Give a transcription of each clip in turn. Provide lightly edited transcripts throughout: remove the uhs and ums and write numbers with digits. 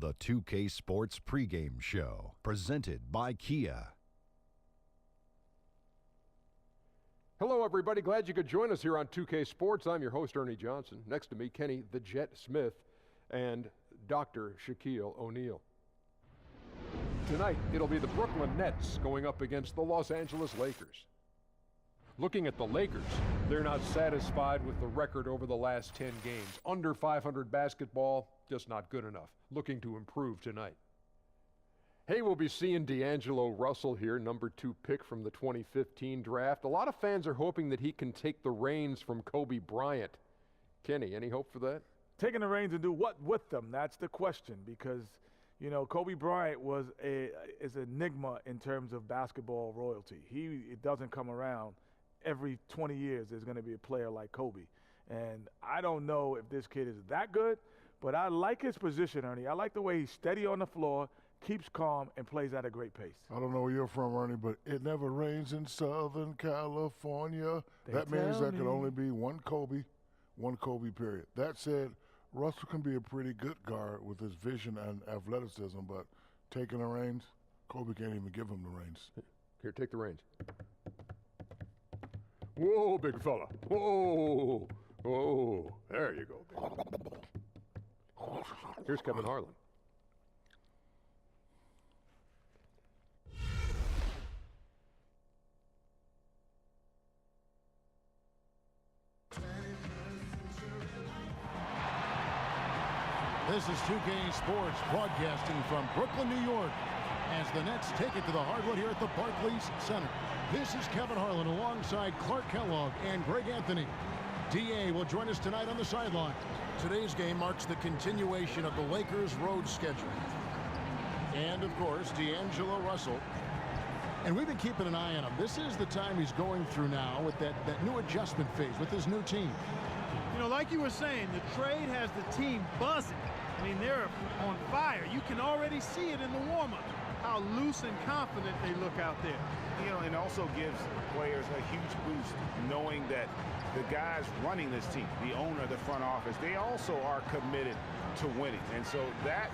The 2K Sports pregame show, presented by Kia. Hello, everybody. Glad you could join us here on 2K Sports. I'm your host, Ernie Johnson. Next to me, Kenny the Jet Smith and Dr. Shaquille O'Neal. Tonight, it'll be the Brooklyn Nets going up against the Los Angeles Lakers. Looking at the Lakers, they're not satisfied with the record over the last 10 games. Under 500 basketball, just not good enough. Looking to improve tonight. Hey, we'll be seeing D'Angelo Russell here, number 2 pick from the 2015 draft. A lot of fans are hoping that he can take the reins from Kobe Bryant. Kenny, any hope for that? Taking the reins and do what with them? That's the question, because, you know, Kobe Bryant is an enigma in terms of basketball royalty. It doesn't come around. Every 20 years there's going to be a player like Kobe. And I don't know if this kid is that good, but I like his position, Ernie. I like the way he's steady on the floor, keeps calm, and plays at a great pace. I don't know where you're from, Ernie, but it never rains in Southern California. That means there can only be one Kobe, period. That said, Russell can be a pretty good guard with his vision and athleticism, but taking the reins, Kobe can't even give him the reins. Here, take the reins. Whoa, big fella. Whoa. Whoa. There you go, baby. Here's Kevin Harlan. This is 2K Sports broadcasting from Brooklyn, New York, as the Nets take it to the hardwood here at the Barclays Center. This is Kevin Harlan alongside Clark Kellogg and Greg Anthony. DA will join us tonight on the sideline. Today's game marks the continuation of the Lakers' road schedule. And, of course, D'Angelo Russell. And we've been keeping an eye on him. This is the time he's going through now with that new adjustment phase with his new team. You know, like you were saying, the trade has the team buzzing. I mean, they're on fire. You can already see it in the warm-up, how loose and confident they look out there. You know, and also gives players a huge boost knowing that the guys running this team, the owner, the front office, they also are committed to winning. And so that,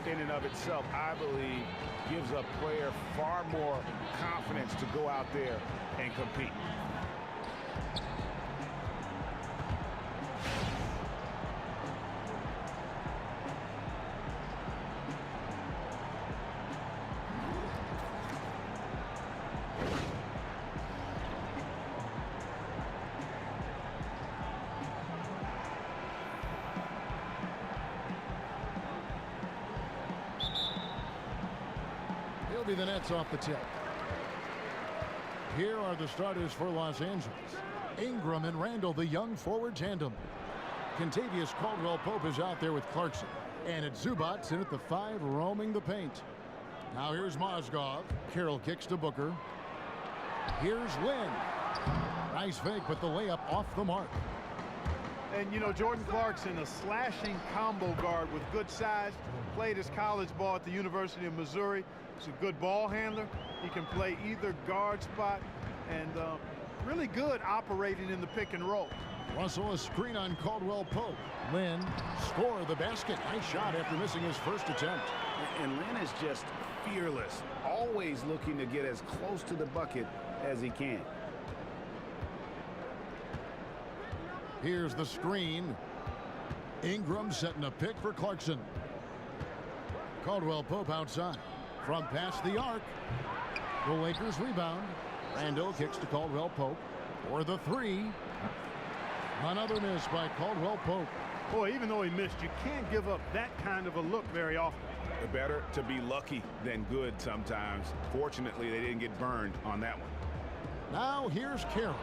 in and of itself, I believe, gives a player far more confidence to go out there and compete. It'll be the Nets off the tip. Here are the starters for Los Angeles. Ingram and Randall, the young forward tandem. Kentavious Caldwell-Pope is out there with Clarkson. And it's Zubats in at the 5, roaming the paint. Now here's Mozgov. Carroll kicks to Booker. Here's Lynn. Nice fake, but the layup off the mark. And, you know, Jordan Clarkson, a slashing combo guard with good size. Played his college ball at the University of Missouri. He's a good ball handler. He can play either guard spot and really good operating in the pick and roll. Russell, a screen on Caldwell-Pope. Lynn, score the basket. Nice shot after missing his first attempt. And Lynn is just fearless, always looking to get as close to the bucket as he can. Here's the screen. Ingram setting a pick for Clarkson. Caldwell-Pope outside. From past the arc. The Lakers rebound. Randall kicks to Caldwell-Pope for the 3. Another miss by Caldwell-Pope. Boy, even though he missed, you can't give up that kind of a look very often. Better to be lucky than good sometimes. Fortunately, they didn't get burned on that one. Now here's Carroll.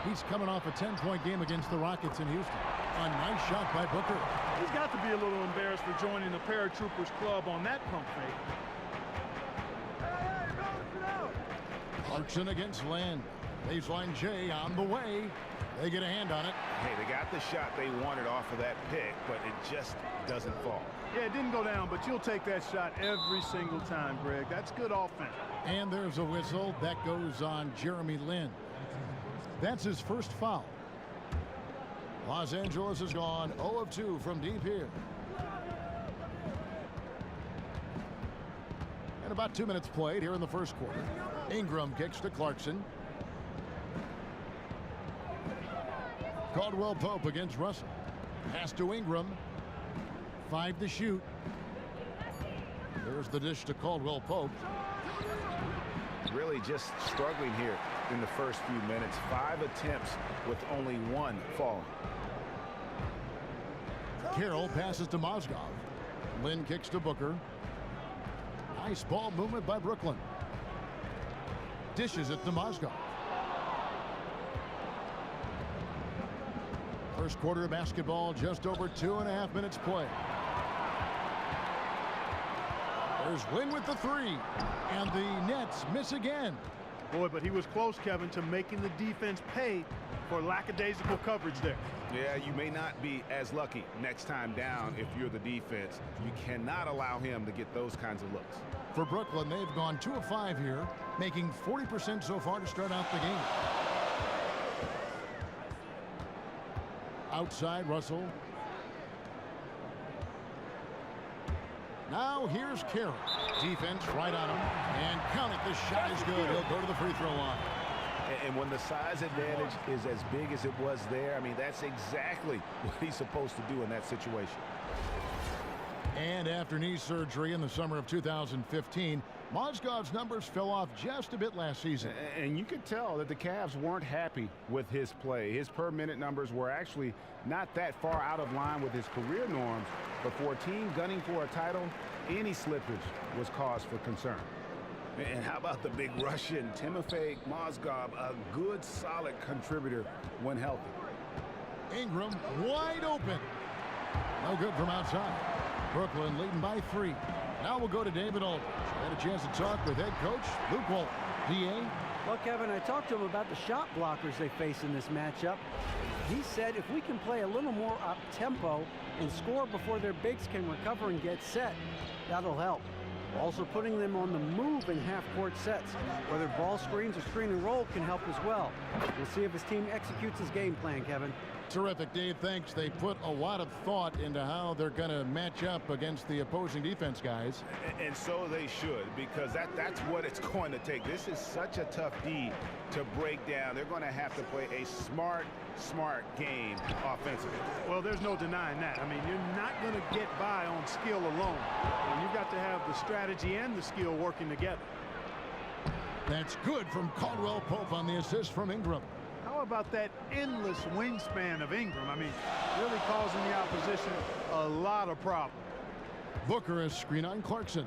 He's coming off a 10-point game against the Rockets in Houston. A nice shot by Booker. He's got to be a little embarrassed for joining the Paratroopers Club on that pump fake. Clarkson against Land. Baseline J on the way. They get a hand on it. Hey, they got the shot they wanted off of that pick, but it just doesn't fall. Yeah, it didn't go down, but you'll take that shot every single time, Greg. That's good offense. And there's a whistle. That goes on Jeremy Lin. That's his first foul. Los Angeles has gone 0 of 2 from deep here. And about 2 minutes played here in the first quarter. Ingram kicks to Clarkson. Caldwell Pope against Russell. Pass to Ingram. 5 to shoot. There's the dish to Caldwell Pope. Really just struggling here in the first few minutes. 5 attempts with only 1 falling. Carroll passes to Mozgov. Lynn kicks to Booker. Nice ball movement by Brooklyn. Dishes it to Mozgov. First quarter of basketball, just over 2.5 minutes play. There's Lynn with the 3. And the Nets miss again. Boy, but he was close, Kevin, to making the defense pay for lackadaisical coverage there. Yeah, you may not be as lucky next time down if you're the defense. You cannot allow him to get those kinds of looks. For Brooklyn, they've gone 2 of 5 here, making 40% so far to start out the game. Outside, Russell. Now here's Carroll. Defense right on him. And count it. This shot is good. He'll go to the free throw line. And when the size advantage is as big as it was there, I mean, that's exactly what he's supposed to do in that situation. And after knee surgery in the summer of 2015, Mozgov's numbers fell off just a bit last season. And you could tell that the Cavs weren't happy with his play. His per-minute numbers were actually not that far out of line with his career norms. But for a team gunning for a title, any slippage was cause for concern. And how about the big Russian, Timofey Mozgov, a good, solid contributor when healthy. Ingram wide open. No good from outside. Brooklyn leading by 3. Now we'll go to David Aldridge. Had a chance to talk with head coach Luke Walton. DA? Well, Kevin, I talked to him about the shot blockers they face in this matchup. He said if we can play a little more up-tempo and score before their bigs can recover and get set, that'll help. Also putting them on the move in half-court sets, whether ball screens or screen and roll can help as well. We'll see if his team executes his game plan, Kevin. Terrific, Dave. Thanks. They put a lot of thought into how they're going to match up against the opposing defense guys. And so they should, because that's what it's going to take. This is such a tough D to break down. They're going to have to play a smart game offensively. Well, there's no denying that. I mean, you're not going to get by on skill alone. And you've got to have the strategy and the skill working together. That's good from Caldwell Pope on the assist from Ingram. How about that endless wingspan of Ingram? I mean, really causing the opposition a lot of problems. Booker is screen on Clarkson.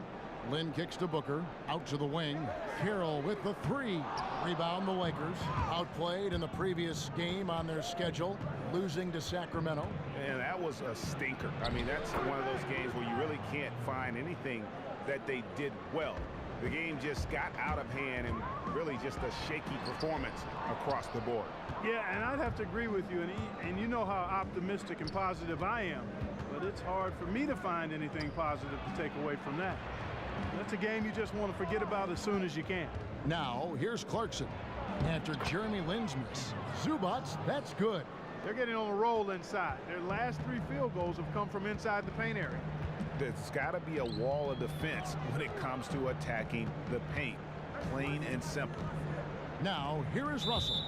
Lynn kicks to Booker. Out to the wing. Carroll with the 3. Rebound the Lakers. Outplayed in the previous game on their schedule. Losing to Sacramento. And that was a stinker. I mean, that's one of those games where you really can't find anything that they did well. The game just got out of hand and really just a shaky performance across the board. Yeah, and I'd have to agree with you. And you know how optimistic and positive I am. But it's hard for me to find anything positive to take away from that. That's a game you just want to forget about as soon as you can. Now, here's Clarkson. After Jeremy Lin's miss. Zubats, that's good. They're getting on a roll inside. Their last 3 field goals have come from inside the paint area. There's got to be a wall of defense when it comes to attacking the paint. Plain and simple. Now, here is Russell.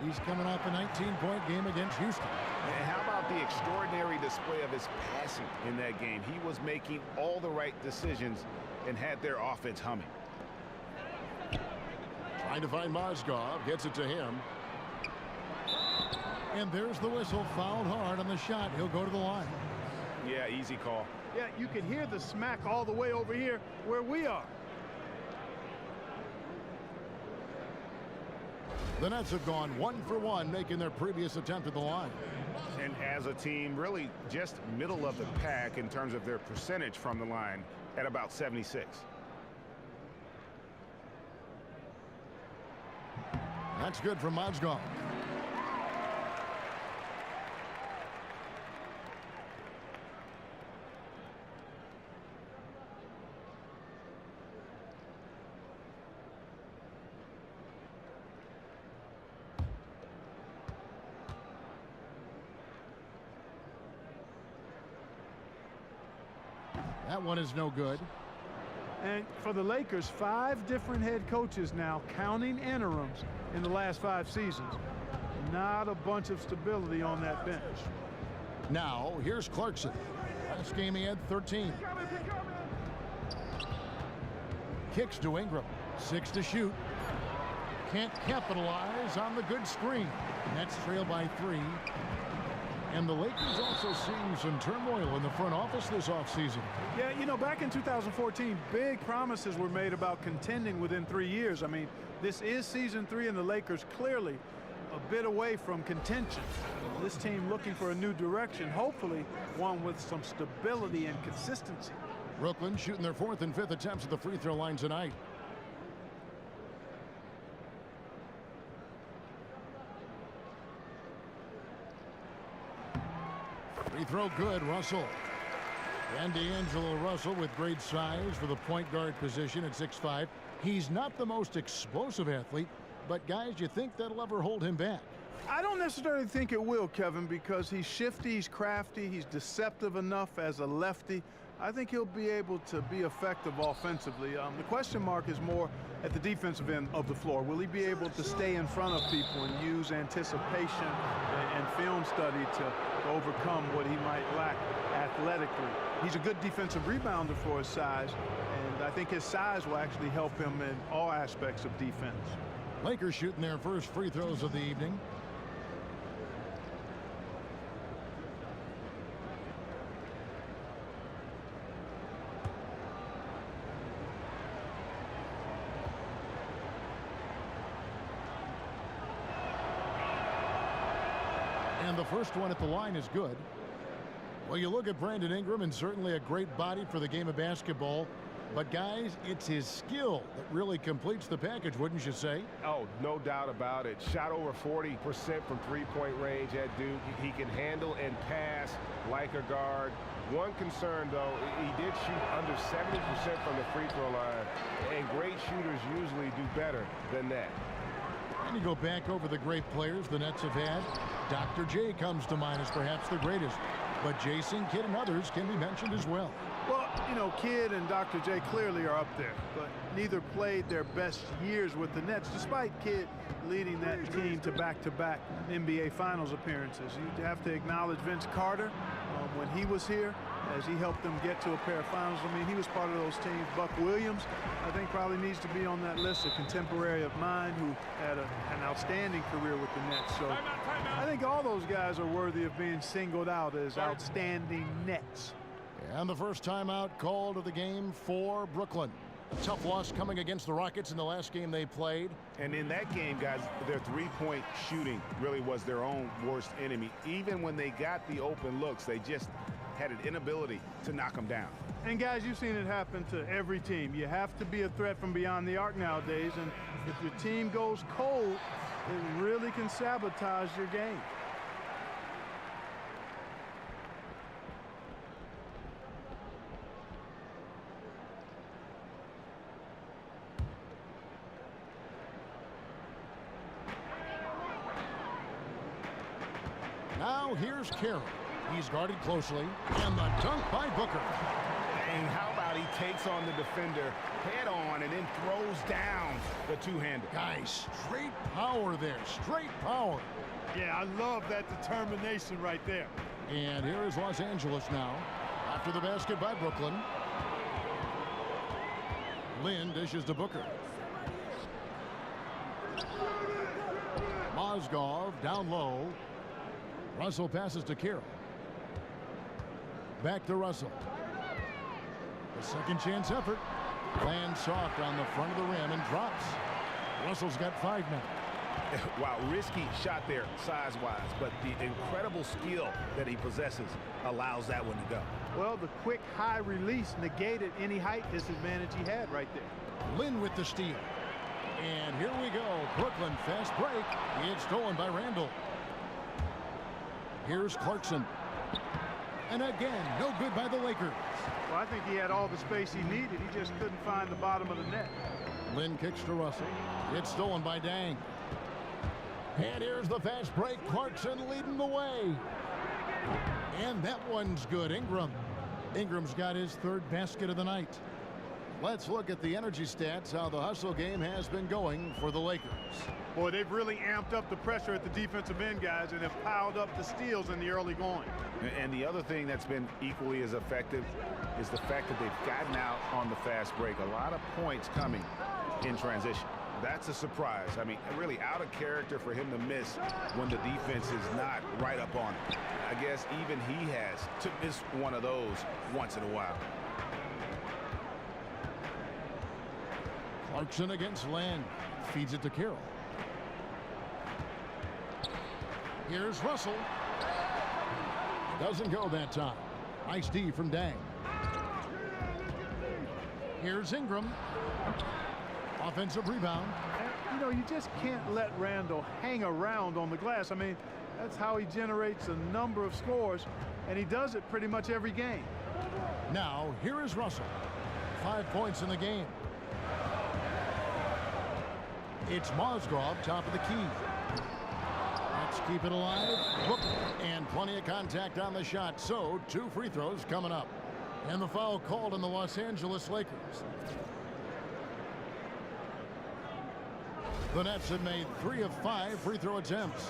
He's coming off a 19-point game against Houston. And how about the extraordinary display of his passing in that game? He was making all the right decisions and had their offense humming. Trying to find Mozgov. Gets it to him. And there's the whistle. Fouled hard on the shot. He'll go to the line. Yeah, easy call. Yeah, you can hear the smack all the way over here where we are. The Nets have gone 1 for 1, making their previous attempt at the line. And as a team, really just middle of the pack in terms of their percentage from the line at about 76. That's good from Mozgov. That one is no good. And for the Lakers, 5 different head coaches now, counting interims in the last 5 seasons. Not a bunch of stability on that bench. Now, here's Clarkson. Last game he had 13. Kicks to Ingram. 6 to shoot. Can't capitalize on the good screen. Nets trail by 3. And the Lakers also seeing some turmoil in the front office this offseason. Yeah, you know, back in 2014, big promises were made about contending within 3 years. I mean, this is season 3, and the Lakers clearly a bit away from contention. This team looking for a new direction, hopefully one with some stability and consistency. Brooklyn shooting their 4th and 5th attempts at the free throw line tonight. Free throw good, Russell. And D'Angelo Russell with great size for the point guard position at 6'5". He's not the most explosive athlete, but guys, you think that'll ever hold him back? I don't necessarily think it will, Kevin, because he's shifty, he's crafty, he's deceptive enough as a lefty. I think he'll be able to be effective offensively. The question mark is more at the defensive end of the floor. Will he be able to stay in front of people and use anticipation and film study to overcome what he might lack athletically? He's a good defensive rebounder for his size, and I think his size will actually help him in all aspects of defense. Lakers shooting their first free throws of the evening. And the first one at the line is good. Well, you look at Brandon Ingram, and certainly a great body for the game of basketball. But, guys, it's his skill that really completes the package, wouldn't you say? Oh, no doubt about it. Shot over 40% from three-point range at Duke. He can handle and pass like a guard. One concern, though, he did shoot under 70% from the free throw line, and great shooters usually do better than that. And you go back over the great players the Nets have had. Dr. J comes to mind as perhaps the greatest. But Jason Kidd and others can be mentioned as well. Well, you know, Kidd and Dr. J clearly are up there, but neither played their best years with the Nets, despite Kidd leading that team to back-to-back NBA Finals appearances. You have to acknowledge Vince Carter when he was here, as he helped them get to a pair of finals. I mean, he was part of those teams. Buck Williams, I think, probably needs to be on that list, a contemporary of mine who had an outstanding career with the Nets. So I think all those guys are worthy of being singled out as outstanding Nets. And the first timeout called of the game for Brooklyn. A tough loss coming against the Rockets in the last game they played. And in that game, guys, their three-point shooting really was their own worst enemy. Even when they got the open looks, they just had an inability to knock them down. And guys, you've seen it happen to every team. You have to be a threat from beyond the arc nowadays, and if your team goes cold, it really can sabotage your game. Now here's Carroll. He's guarded closely, and the dunk by Booker. And how about he takes on the defender head on and then throws down the two-hander. Guys, straight power there, straight power. Yeah, I love that determination right there. And here is Los Angeles now. After the basket by Brooklyn. Lynn dishes to Booker. Mozgov down low. Russell passes to Carroll. Back to Russell. The second chance effort. Lands soft on the front of the rim and drops. Russell's got 5 now. Wow, risky shot there size-wise, but the incredible skill that he possesses allows that one to go. Well, the quick high release negated any height disadvantage he had right there. Lynn with the steal. And here we go. Brooklyn fast break. It's stolen by Randall. Here's Clarkson. And again, no good by the Lakers. Well, I think he had all the space he needed. He just couldn't find the bottom of the net. Lynn kicks to Russell. It's stolen by Dang. And here's the fast break. Clarkson leading the way. And that one's good. Ingram's got his 3rd basket of the night. Let's look at the energy stats, how the hustle game has been going for the Lakers. Boy, they've really amped up the pressure at the defensive end, guys, and have piled up the steals in the early going. And the other thing that's been equally as effective is the fact that they've gotten out on the fast break. A lot of points coming in transition. That's a surprise. I mean, really out of character for him to miss when the defense is not right up on him. I guess even he has to miss one of those once in a while. Clarkson against Land. Feeds it to Carroll. Here's Russell. Doesn't go that time. Nice D from Dang. Here's Ingram. Offensive rebound. And, you know, you just can't let Randall hang around on the glass. I mean, that's how he generates a number of scores, and he does it pretty much every game. Now, here is Russell. 5 points in the game. It's Mozgov, top of the key. Let's keep it alive. Whoop. And plenty of contact on the shot. So, 2 free throws coming up. And the foul called on the Los Angeles Lakers. The Nets have made 3 of 5 free throw attempts.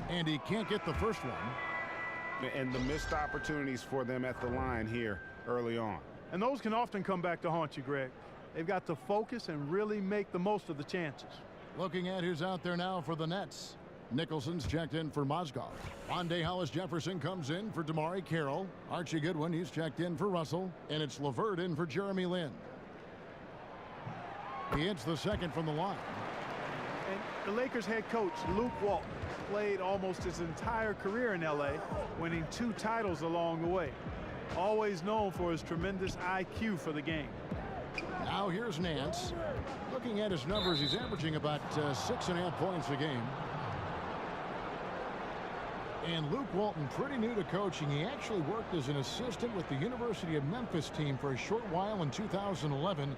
And he can't get the first one. And the missed opportunities for them at the line here early on. And those can often come back to haunt you, Greg. They've got to focus and really make the most of the chances. Looking at who's out there now for the Nets. Nicholson's checked in for Mozgov. Rondé Hollis-Jefferson comes in for Damari Carroll. Archie Goodwin, he's checked in for Russell. And it's LeVert in for Jeremy Lin. He hits the second from the line. And the Lakers head coach, Luke Walton, played almost his entire career in L.A., winning 2 titles along the way. Always known for his tremendous IQ for the game. Now here's Nance. Looking at his numbers, he's averaging about 6.5 points a game. And Luke Walton, pretty new to coaching. He actually worked as an assistant with the University of Memphis team for a short while in 2011,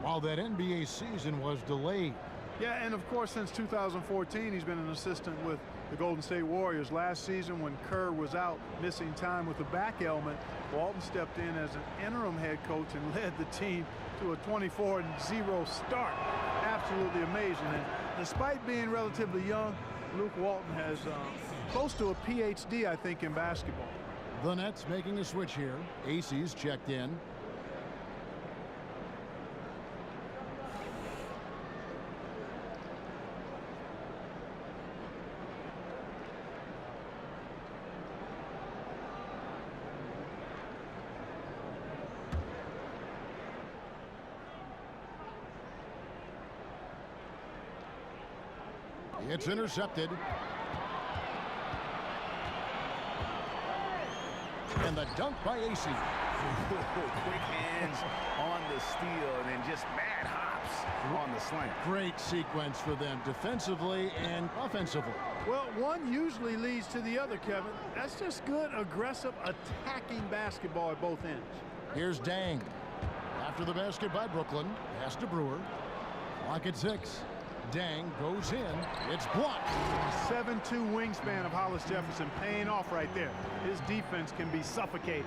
while that NBA season was delayed. Yeah, and of course, since 2014, he's been an assistant with the Golden State Warriors. Last season, when Kerr was out missing time with a back ailment, Walton stepped in as an interim head coach and led the team to a 24-0 start. Absolutely amazing. And despite being relatively young, Luke Walton has close to a PhD, I think, in basketball. The Nets making a switch here. AC's checked in. It's intercepted. And the dunk by AC. Quick hands on the steal and then just mad hops on the slant. Great sequence for them defensively and offensively. Well, one usually leads to the other, Kevin. That's just good, aggressive, attacking basketball at both ends. Here's Dang. After the basket by Brooklyn. Pass to Brewer. Clock at 6. Dang goes in. It's blocked. 7'2" wingspan of Hollis-Jefferson paying off right there. His defense can be suffocating.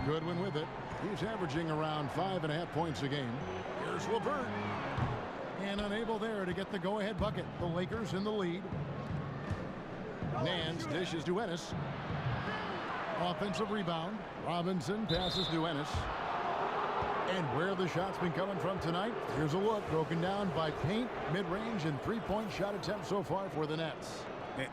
Goodwin with it. He's averaging around 5.5 points a game. Here's LeVert. And unable there to get the go-ahead bucket. The Lakers in the lead. Nance dishes to Ennis. Offensive rebound. Robinson passes to Ennis. And where the shot's been coming from tonight, here's a look broken down by paint, mid-range, and three-point shot attempts so far for the Nets.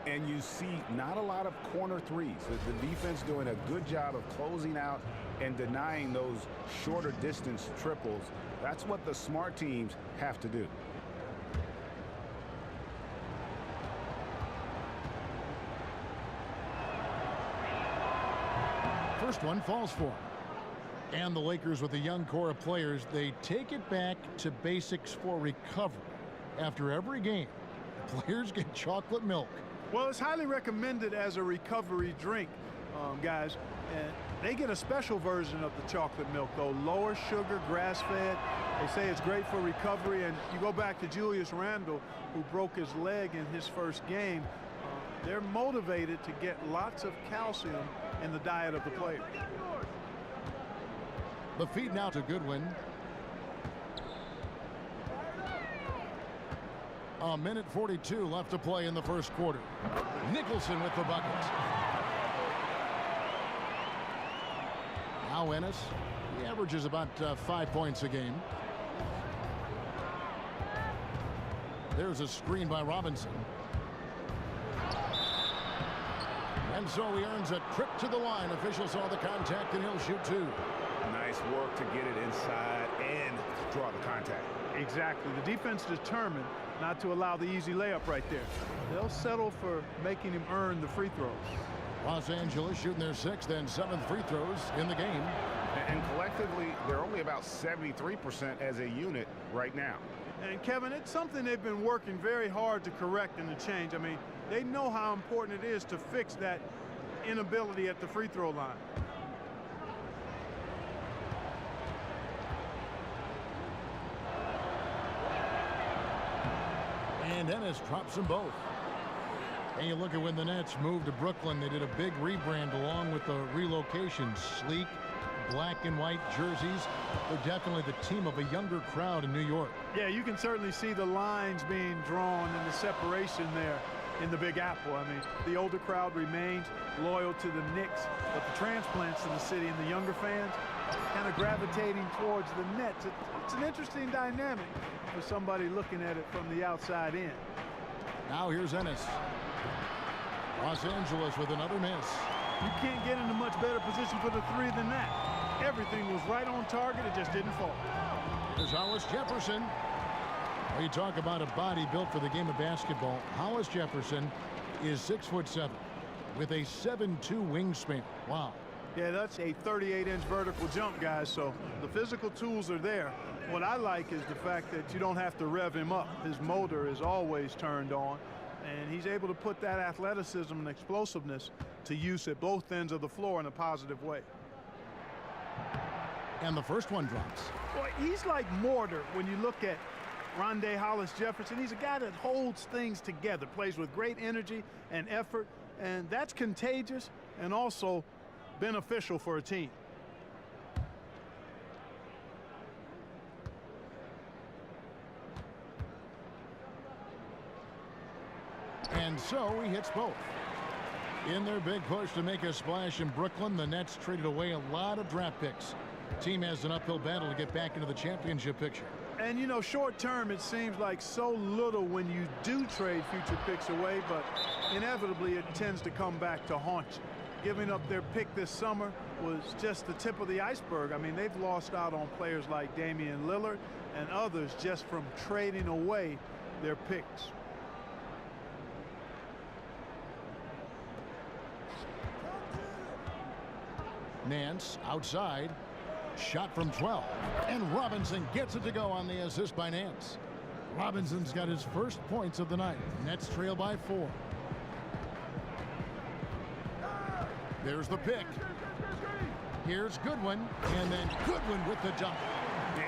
And you see not a lot of corner threes. The defense doing a good job of closing out and denying those shorter distance triples. That's what the smart teams have to do. First one falls for him. And the Lakers, with a young core of players, they take it back to basics for recovery. After every game, the players get chocolate milk. Well, it's highly recommended as a recovery drink. guys, and they get a special version of the chocolate milk, though. Lower sugar, grass-fed. They say it's great for recovery. And you go back to Julius Randle, who broke his leg in his first game. They're motivated to get lots of calcium in the diet of the player. The feed now to Goodwin. A minute 42 left to play in the first quarter. Nicholson with the bucket. Now Ennis. He averages about 5 points a game. There's a screen by Robinson. And so he earns a trip to the line. Officials saw the contact, and he'll shoot two. Nice work to get it inside and draw the contact. Exactly. The defense determined not to allow the easy layup right there. They'll settle for making him earn the free throws. Los Angeles shooting their 6th and 7th free throws in the game. And collectively, they're only about 73% as a unit right now. And Kevin, it's something they've been working very hard to correct and to change. I mean, they know how important it is to fix that inability at the free throw line. And Ennis drops them both. And you look at when the Nets moved to Brooklyn, they did a big rebrand along with the relocation. Sleek, black and white jerseys. They're definitely the team of a younger crowd in New York. Yeah, you can certainly see the lines being drawn and the separation there in the Big Apple. I mean, the older crowd remains loyal to the Knicks, but the transplants in the city and the younger fans kind of gravitating towards the Nets. It's an interesting dynamic for somebody looking at it from the outside in. Now here's Ennis. Los Angeles with another miss. You can't get in a much better position for the three than that. Everything was right on target. It just didn't fall. There's Hollis Jefferson. Well, you talk about a body built for the game of basketball. Hollis Jefferson is 6'7" with a 7'2" wingspan. Wow. Yeah, that's a 38-inch vertical jump, guys, so the physical tools are there. What I like is the fact that you don't have to rev him up. His motor is always turned on, and he's able to put that athleticism and explosiveness to use at both ends of the floor in a positive way. And the first one drops. Well, he's like mortar when you look at Rondé Hollis Jefferson. He's a guy that holds things together, plays with great energy and effort, and that's contagious and also beneficial for a team. And so he hits both. In their big push to make a splash in Brooklyn, the Nets traded away a lot of draft picks. Team has an uphill battle to get back into the championship picture. And, you know, short term, it seems like so little when you do trade future picks away, but inevitably it tends to come back to haunt you. Giving up their pick this summer was just the tip of the iceberg. I mean, they've lost out on players like Damian Lillard and others just from trading away their picks. Nance outside. Shot from 12. And Robinson gets it to go on the assist by Nance. Robinson's got his first points of the night. Nets trail by 4. There's the pick. Here's Goodwin. And then Goodwin with the dunk.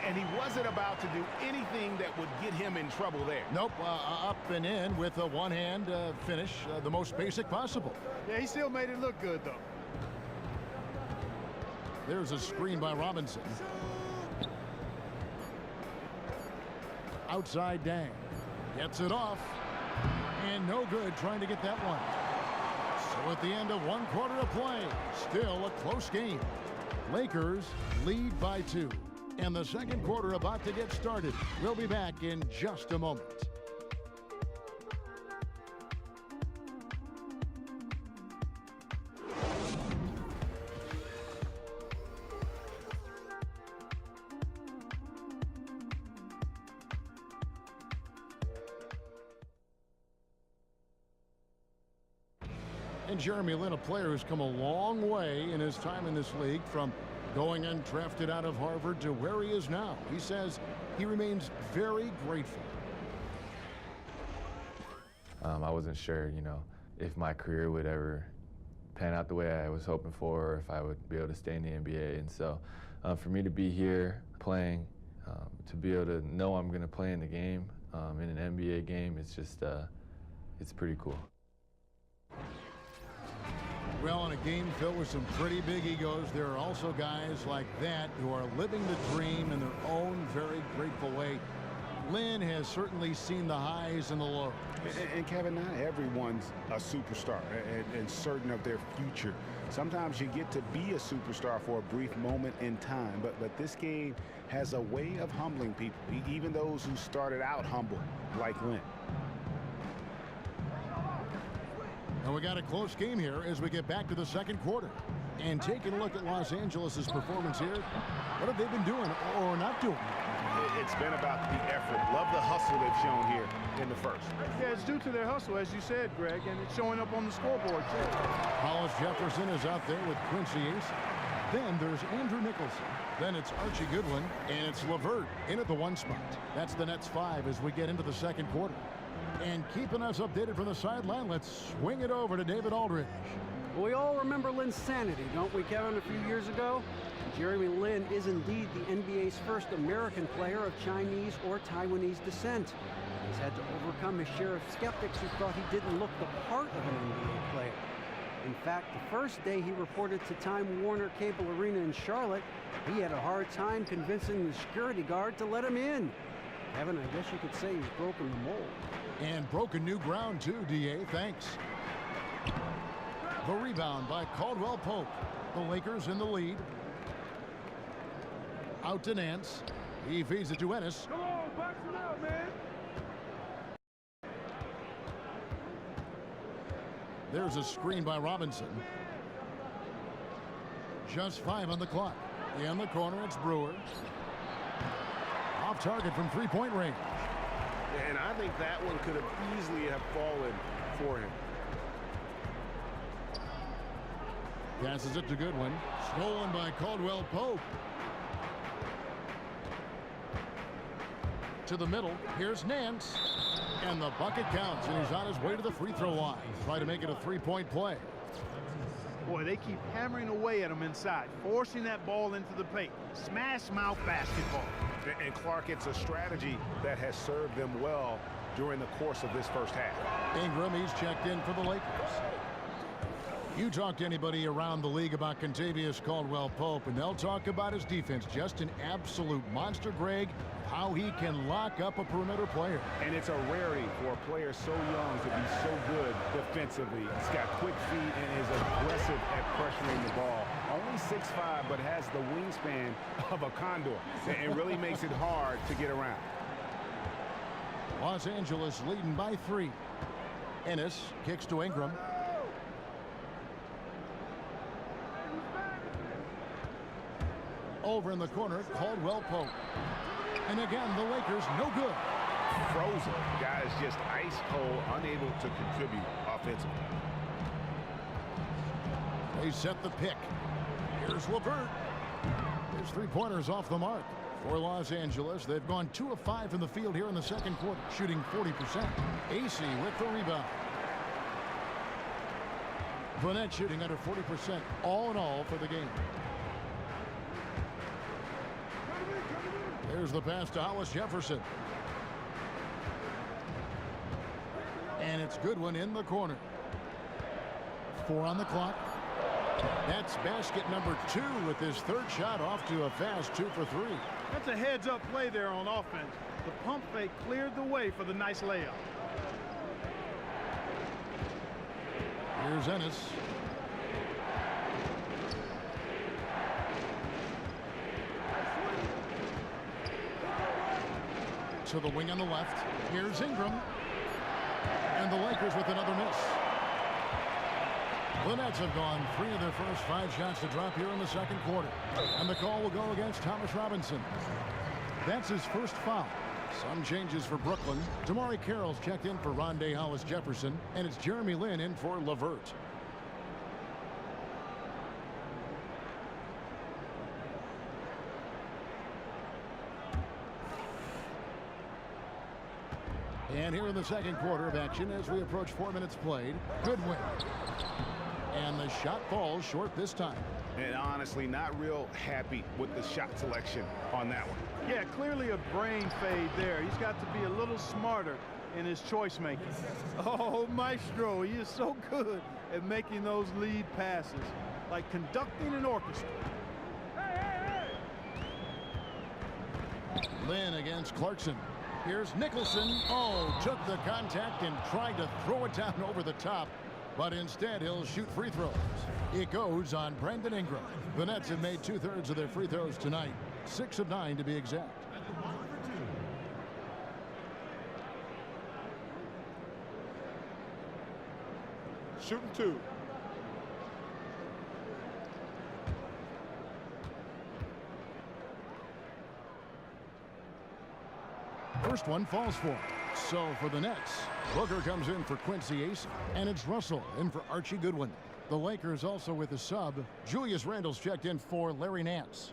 And he wasn't about to do anything that would get him in trouble there. Nope, up and in with a one-hand finish, the most basic possible. Yeah, he still made it look good, though. There's a screen by Robinson. Outside Dang. Gets it off. And no good trying to get that one. So at the end of 1 quarter of play, still a close game. Lakers lead by 2. And the second quarter about to get started. We'll be back in just a moment. And Jeremy Lin, a player who's come a long way in his time in this league, from going undrafted out of Harvard to where he is now. He says he remains very grateful. I wasn't sure, if my career would ever pan out the way I was hoping for, or if I would be able to stay in the NBA. And so for me to be here playing, to be able to know I'm going to play in the game, in an NBA game, it's just, it's pretty cool. Well, in a game filled with some pretty big egos, there are also guys like that who are living the dream in their own very grateful way. Lynn has certainly seen the highs and the lows. And Kevin, not everyone's a superstar and certain of their future. Sometimes you get to be a superstar for a brief moment in time, but this game has a way of humbling people, even those who started out humble, like Lynn. And we got a close game here as we get back to the second quarter. And taking a look at Los Angeles' performance here, what have they been doing or not doing? It's been about the effort. Love the hustle they've shown here in the first. Yeah, it's due to their hustle, as you said, Greg, and it's showing up on the scoreboard, too. Hollis Jefferson is out there with Quincy Ace. Then there's Andrew Nicholson. Then it's Archie Goodwin, and it's LeVert in at the 1 spot. That's the Nets 5 as we get into the second quarter. And keeping us updated from the sideline, let's swing it over to David Aldridge. We all remember Lynn's sanity, don't we, Kevin, a few years ago? Jeremy Lin is indeed the NBA's first American player of Chinese or Taiwanese descent. He's had to overcome his share of skeptics who thought he didn't look the part of an NBA player. In fact, the first day he reported to Time Warner Cable Arena in Charlotte, he had a hard time convincing the security guard to let him in. Kevin, I guess you could say he's broken the mold. And broken new ground, too, D.A. Thanks. The rebound by Caldwell Pope. The Lakers in the lead. Out to Nance. He feeds it to Ennis. Come on, box it out, man. There's a screen by Robinson. Just 5 on the clock. In the corner, it's Brewer. Off target from three-point range. And I think that one could have easily have fallen for him. Passes it to Goodwin. Stolen by Caldwell Pope. To the middle. Here's Nance. And the bucket counts, and he's on his way to the free throw line. Try to make it a three-point play. Boy, they keep hammering away at him inside, forcing that ball into the paint. Smash mouth basketball. And Clark, it's a strategy that has served them well during the course of this first half. Ingram, he's checked in for the Lakers. You talk to anybody around the league about Kentavious Caldwell-Pope, and they'll talk about his defense. Just an absolute monster, Greg, how he can lock up a perimeter player. And it's a rarity for a player so young to be so good defensively. He's got quick feet and is aggressive at pressuring the ball. Only 6'5", but has the wingspan of a condor and really makes it hard to get around. Los Angeles leading by 3. Ennis kicks to Ingram. Over in the corner, Caldwell Pope. And again, the Lakers no good. Frozen. Guys just ice cold, unable to contribute offensively. They set the pick. Here's LeVert. His three-pointers off the mark. For Los Angeles, they've gone 2 of 5 in the field here in the second quarter, shooting 40%. AC with the rebound. Burnett shooting under 40% all in all for the game. There's the pass to Hollis Jefferson. And it's Goodwin in the corner. 4 on the clock. That's basket number 2 with his third shot off to a fast 2 for 3. That's a heads-up play there on offense. The pump fake cleared the way for the nice layup. Here's Ennis. To the wing on the left. Here's Ingram. And the Lakers with another miss. The Nets have gone 3 of their first 5 shots to drop here in the second quarter. And the call will go against Thomas Robinson. That's his first foul. Some changes for Brooklyn. Damari Carroll's checked in for Rondé Hollis Jefferson. And it's Jeremy Lin in for LeVert. And here in the second quarter of action as we approach 4 minutes played. Goodwin. And the shot falls short this time. And honestly, not real happy with the shot selection on that one. Yeah, clearly a brain fade there. He's got to be a little smarter in his choice making. Oh, Maestro, he is so good at making those lead passes, like conducting an orchestra. Lynn against Clarkson. Here's Nicholson. Oh, took the contact and tried to throw it down over the top, but instead he'll shoot free throws. It goes on Brandon Ingram. The Nets have made 2/3 of their free throws tonight, 6 of 9 to be exact. Shooting 2. First one falls for him. So for the Nets, Booker comes in for Quincy Ace, and it's Russell in for Archie Goodwin. The Lakers also with a sub. Julius Randle's checked in for Larry Nance.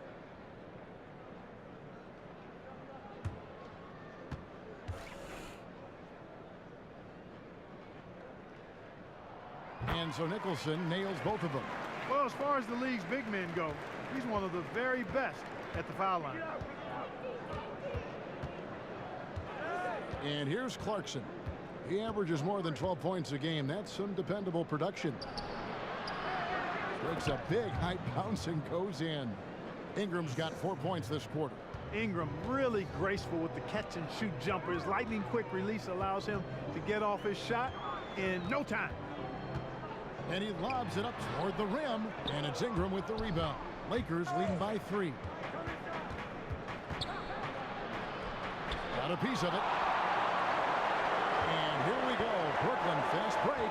And so Nicholson nails both of them. Well, as far as the league's big men go, he's one of the very best at the foul line. And here's Clarkson. He averages more than 12 points a game. That's some dependable production. Takes a big high bounce and goes in. Ingram's got 4 points this quarter. Ingram really graceful with the catch and shoot jumper. His lightning quick release allows him to get off his shot in no time. And he lobs it up toward the rim, and it's Ingram with the rebound. Lakers leading by 3. Got a piece of it. And here we go. Brooklyn fast break.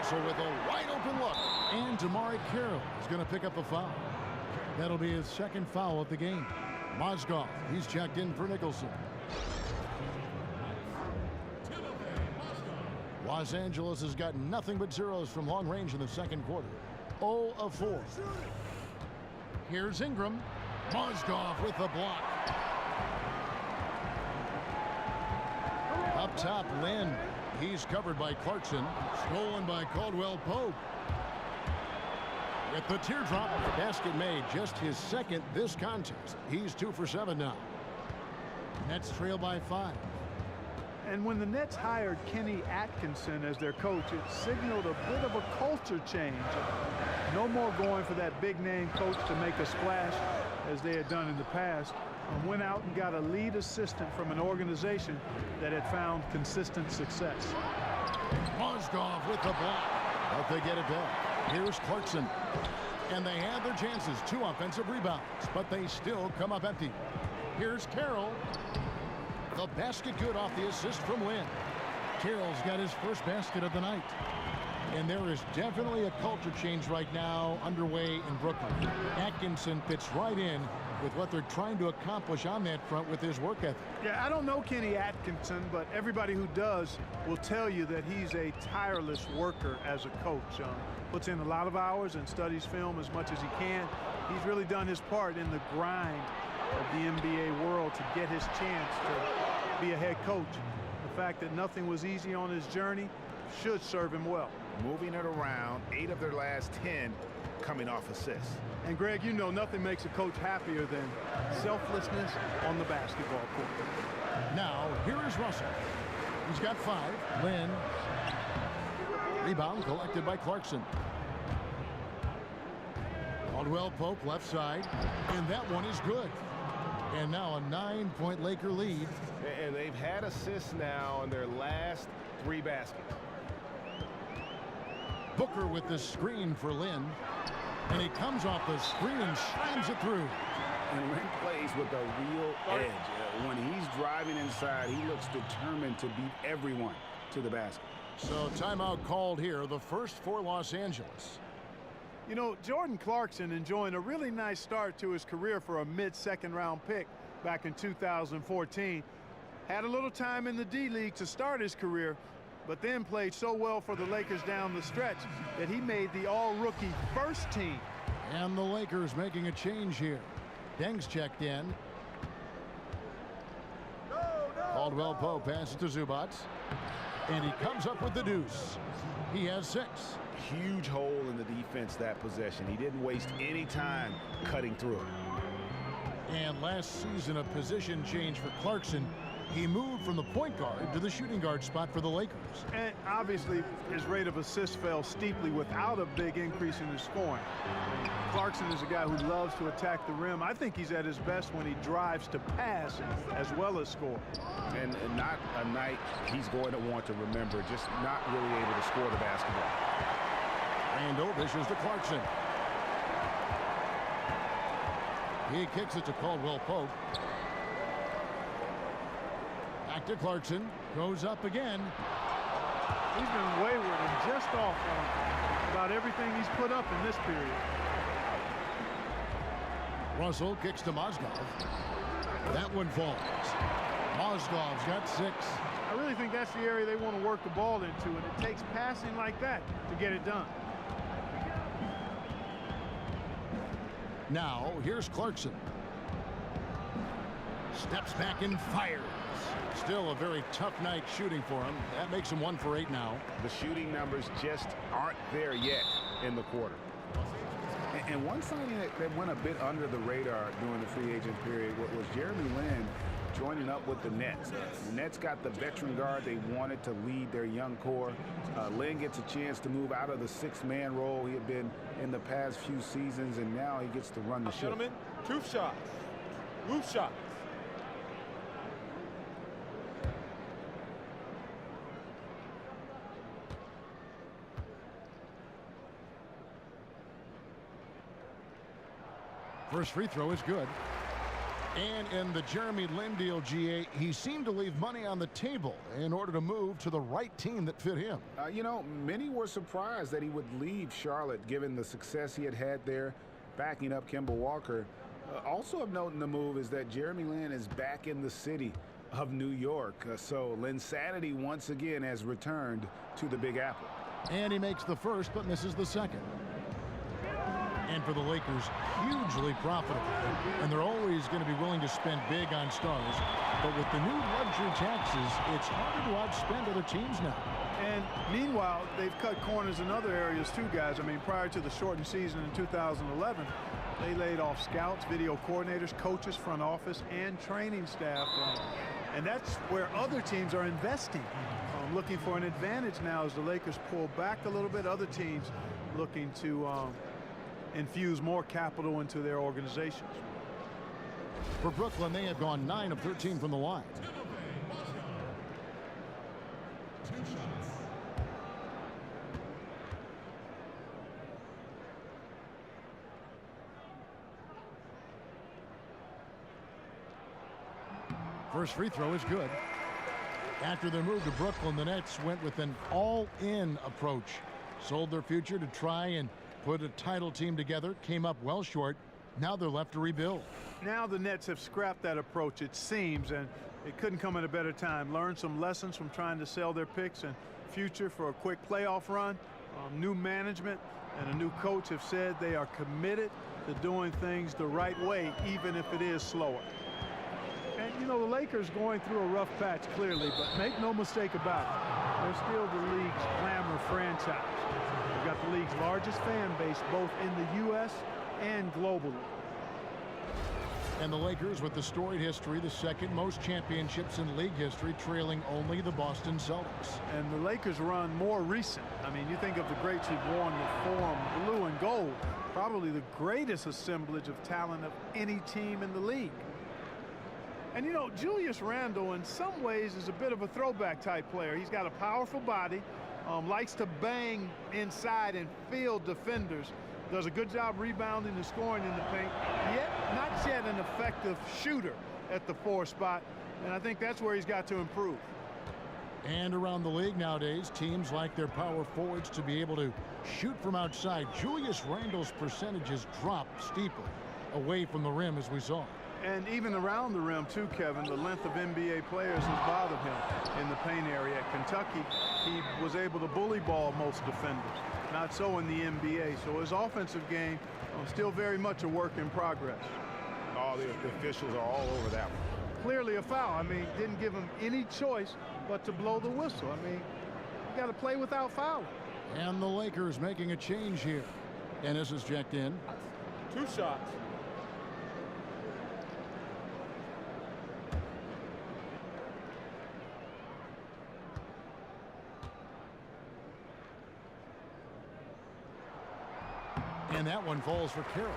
Russell with a wide open look. And Damari Carroll is going to pick up a foul. That'll be his second foul of the game. Mozgov, he's checked in for Nicholson. Los Angeles has got nothing but zeros from long range in the second quarter. 0 of 4. Here's Ingram. Mozgov with the block. Up top, Lynn. He's covered by Clarkson. Stolen by Caldwell Pope. With the teardrop, basket made. Just his second this contest. He's 2 for 7 now. Nets trail by 5. And when the Nets hired Kenny Atkinson as their coach, it signaled a bit of a culture change. No more going for that big name coach to make a splash as they had done in the past. And went out and got a lead assistant from an organization that had found consistent success. Mozgov with the block. But they get it back. Here's Clarkson. And they have their chances. 2 offensive rebounds. But they still come up empty. Here's Carroll. The basket good off the assist from Lynn. Carroll's got his first basket of the night. And there is definitely a culture change right now underway in Brooklyn. Atkinson fits right in with what they're trying to accomplish on that front with his work ethic. Yeah, I don't know Kenny Atkinson, but everybody who does will tell you that he's a tireless worker as a coach. Puts in a lot of hours and studies film as much as he can. He's really done his part in the grind of the NBA world to get his chance to be a head coach. The fact that nothing was easy on his journey should serve him well. Moving it around, 8 of their last 10 coming off assists. And Greg, you know nothing makes a coach happier than selflessness on the basketball court. Now, here is Russell. He's got 5. Lynn. Rebound collected by Clarkson. Caldwell Pope left side. And that one is good. And now a 9-point Laker lead. And they've had assists now in their last 3 baskets. Booker with the screen for Lynn. And he comes off the screen and shines it through. And Lynn plays with a real edge. When he's driving inside, he looks determined to beat everyone to the basket. So timeout called here, the first for Los Angeles. You know, Jordan Clarkson enjoying a really nice start to his career for a mid-second round pick back in 2014. Had a little time in the D-League to start his career, but then played so well for the Lakers down the stretch that he made the all-rookie first team. And the Lakers making a change here. Deng's checked in. Caldwell Pope passes to Zubac. And he comes up with the deuce. He has 6. Huge hole in the defense that possession. He didn't waste any time cutting through it. And last season, a position change for Clarkson. He moved from the point guard to the shooting guard spot for the Lakers. And obviously, his rate of assists fell steeply without a big increase in his scoring. Clarkson is a guy who loves to attack the rim. I think he's at his best when he drives to pass as well as score. And not a night he's going to want to remember, just not really able to score the basketball. Randall dishes to Clarkson. He kicks it to Caldwell Pope. Back to Clarkson. Goes up again. He's been wayward and just off on about everything he's put up in this period. Russell kicks to Mozgov. That one falls. Mozgov's got 6. I really think that's the area they want to work the ball into, and it takes passing like that to get it done. Now, here's Clarkson. Steps back and fires. Still a very tough night shooting for him. That makes him 1 for 8 now. The shooting numbers just aren't there yet in the quarter. And one signing that went a bit under the radar during the free agent period was Jeremy Lin joining up with the Nets. The Nets got the veteran guard they wanted to lead their young core. Lin gets a chance to move out of the 6-man role he had been in the past few seasons, and now he gets to run the show. Gentlemen, 2 shots. Move shots. First free throw is good. And in the Jeremy Lin deal, GA, he seemed to leave money on the table in order to move to the right team that fit him. You know, many were surprised that he would leave Charlotte given the success he had had there backing up Kemba Walker. Also of note in the move is that Jeremy Lin is back in the city of New York. So Linsanity once again has returned to the Big Apple. And he makes the first but misses the second. And for the Lakers, hugely profitable. And they're always going to be willing to spend big on stars. But with the new luxury taxes, it's harder to outspend other teams now. And meanwhile, they've cut corners in other areas too, guys. I mean, prior to the shortened season in 2011, they laid off scouts, video coordinators, coaches, front office, and training staff. And that's where other teams are investing, looking for an advantage now as the Lakers pull back a little bit. Other teams looking to infuse more capital into their organizations. For Brooklyn, they have gone 9 of 13 from the line. First free throw is good. After their move to Brooklyn, the Nets went with an all-in approach. Sold their future to try and put a title team together, came up well short. Now they're left to rebuild. Now the Nets have scrapped that approach, it seems, and it couldn't come at a better time. Learned some lessons from trying to sell their picks and future for a quick playoff run. New management and a new coach have said they are committed to doing things the right way, even if it is slower. And, you know, the Lakers going through a rough patch, clearly, but make no mistake about it. They're still the league's glamour franchise. They've got the league's largest fan base, both in the U.S. and globally. And the Lakers, with the storied history, the second most championships in league history, trailing only the Boston Celtics. And the Lakers run more recent. I mean, you think of the greats who've worn the form blue and gold, probably the greatest assemblage of talent of any team in the league. And, you know, Julius Randle in some ways is a bit of a throwback type player. He's got a powerful body, likes to bang inside and field defenders, does a good job rebounding and scoring in the paint, yet not yet an effective shooter at the 4 spot, and I think that's where he's got to improve. And around the league nowadays, teams like their power forwards to be able to shoot from outside. Julius Randle's percentages dropped steeply away from the rim, as we saw. And even around the rim, too, Kevin, the length of NBA players has bothered him in the paint area. At Kentucky, he was able to bully ball most defenders. Not so in the NBA. So his offensive game still very much a work in progress. All the officials are all over that one. Clearly a foul. I mean, didn't give him any choice but to blow the whistle. I mean, got to play without fouling. And the Lakers making a change here. Ennis is checked in. 2 shots. And that one falls for Carroll.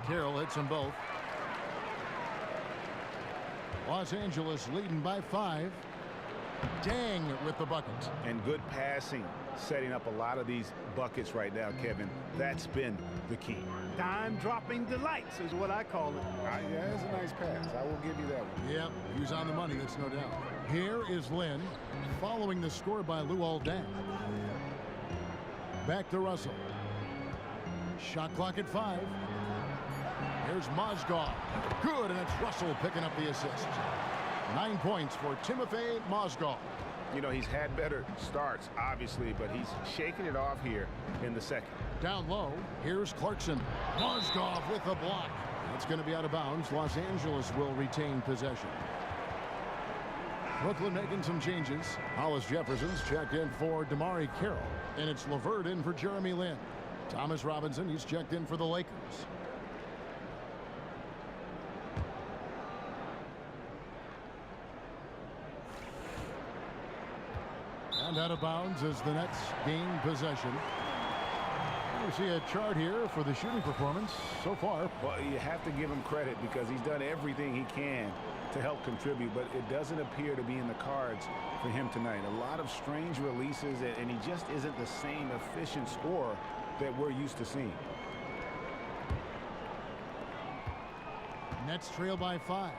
Carroll hits them both. Los Angeles leading by 5. Dang with the bucket. And good passing, setting up a lot of these buckets right now, Kevin. That's been the key. Dime-dropping delights is what I call it. Yeah, that's a nice pass. I will give you that one. Yep, he's on the money, that's no doubt. Here is Lynn, following the score by Luol Deng. Back to Russell. Shot clock at 5. Here's Mozgov. Good, and it's Russell picking up the assist. 9 points for Timofey Mozgov. You know, he's had better starts, obviously, but he's shaking it off here in the second. Down low, here's Clarkson. Mozgov with the block. That's going to be out of bounds. Los Angeles will retain possession. Brooklyn making some changes. Hollis Jefferson's checked in for Damari Carroll, and it's LeVert in for Jeremy Lin. Thomas Robinson, he's checked in for the Lakers. And out of bounds as the Nets gain possession. We see a chart here for the shooting performance so far. Well, you have to give him credit because he's done everything he can to help contribute, but it doesn't appear to be in the cards for him tonight. A lot of strange releases, and he just isn't the same efficient scorer that we're used to seeing. Nets trail by 5.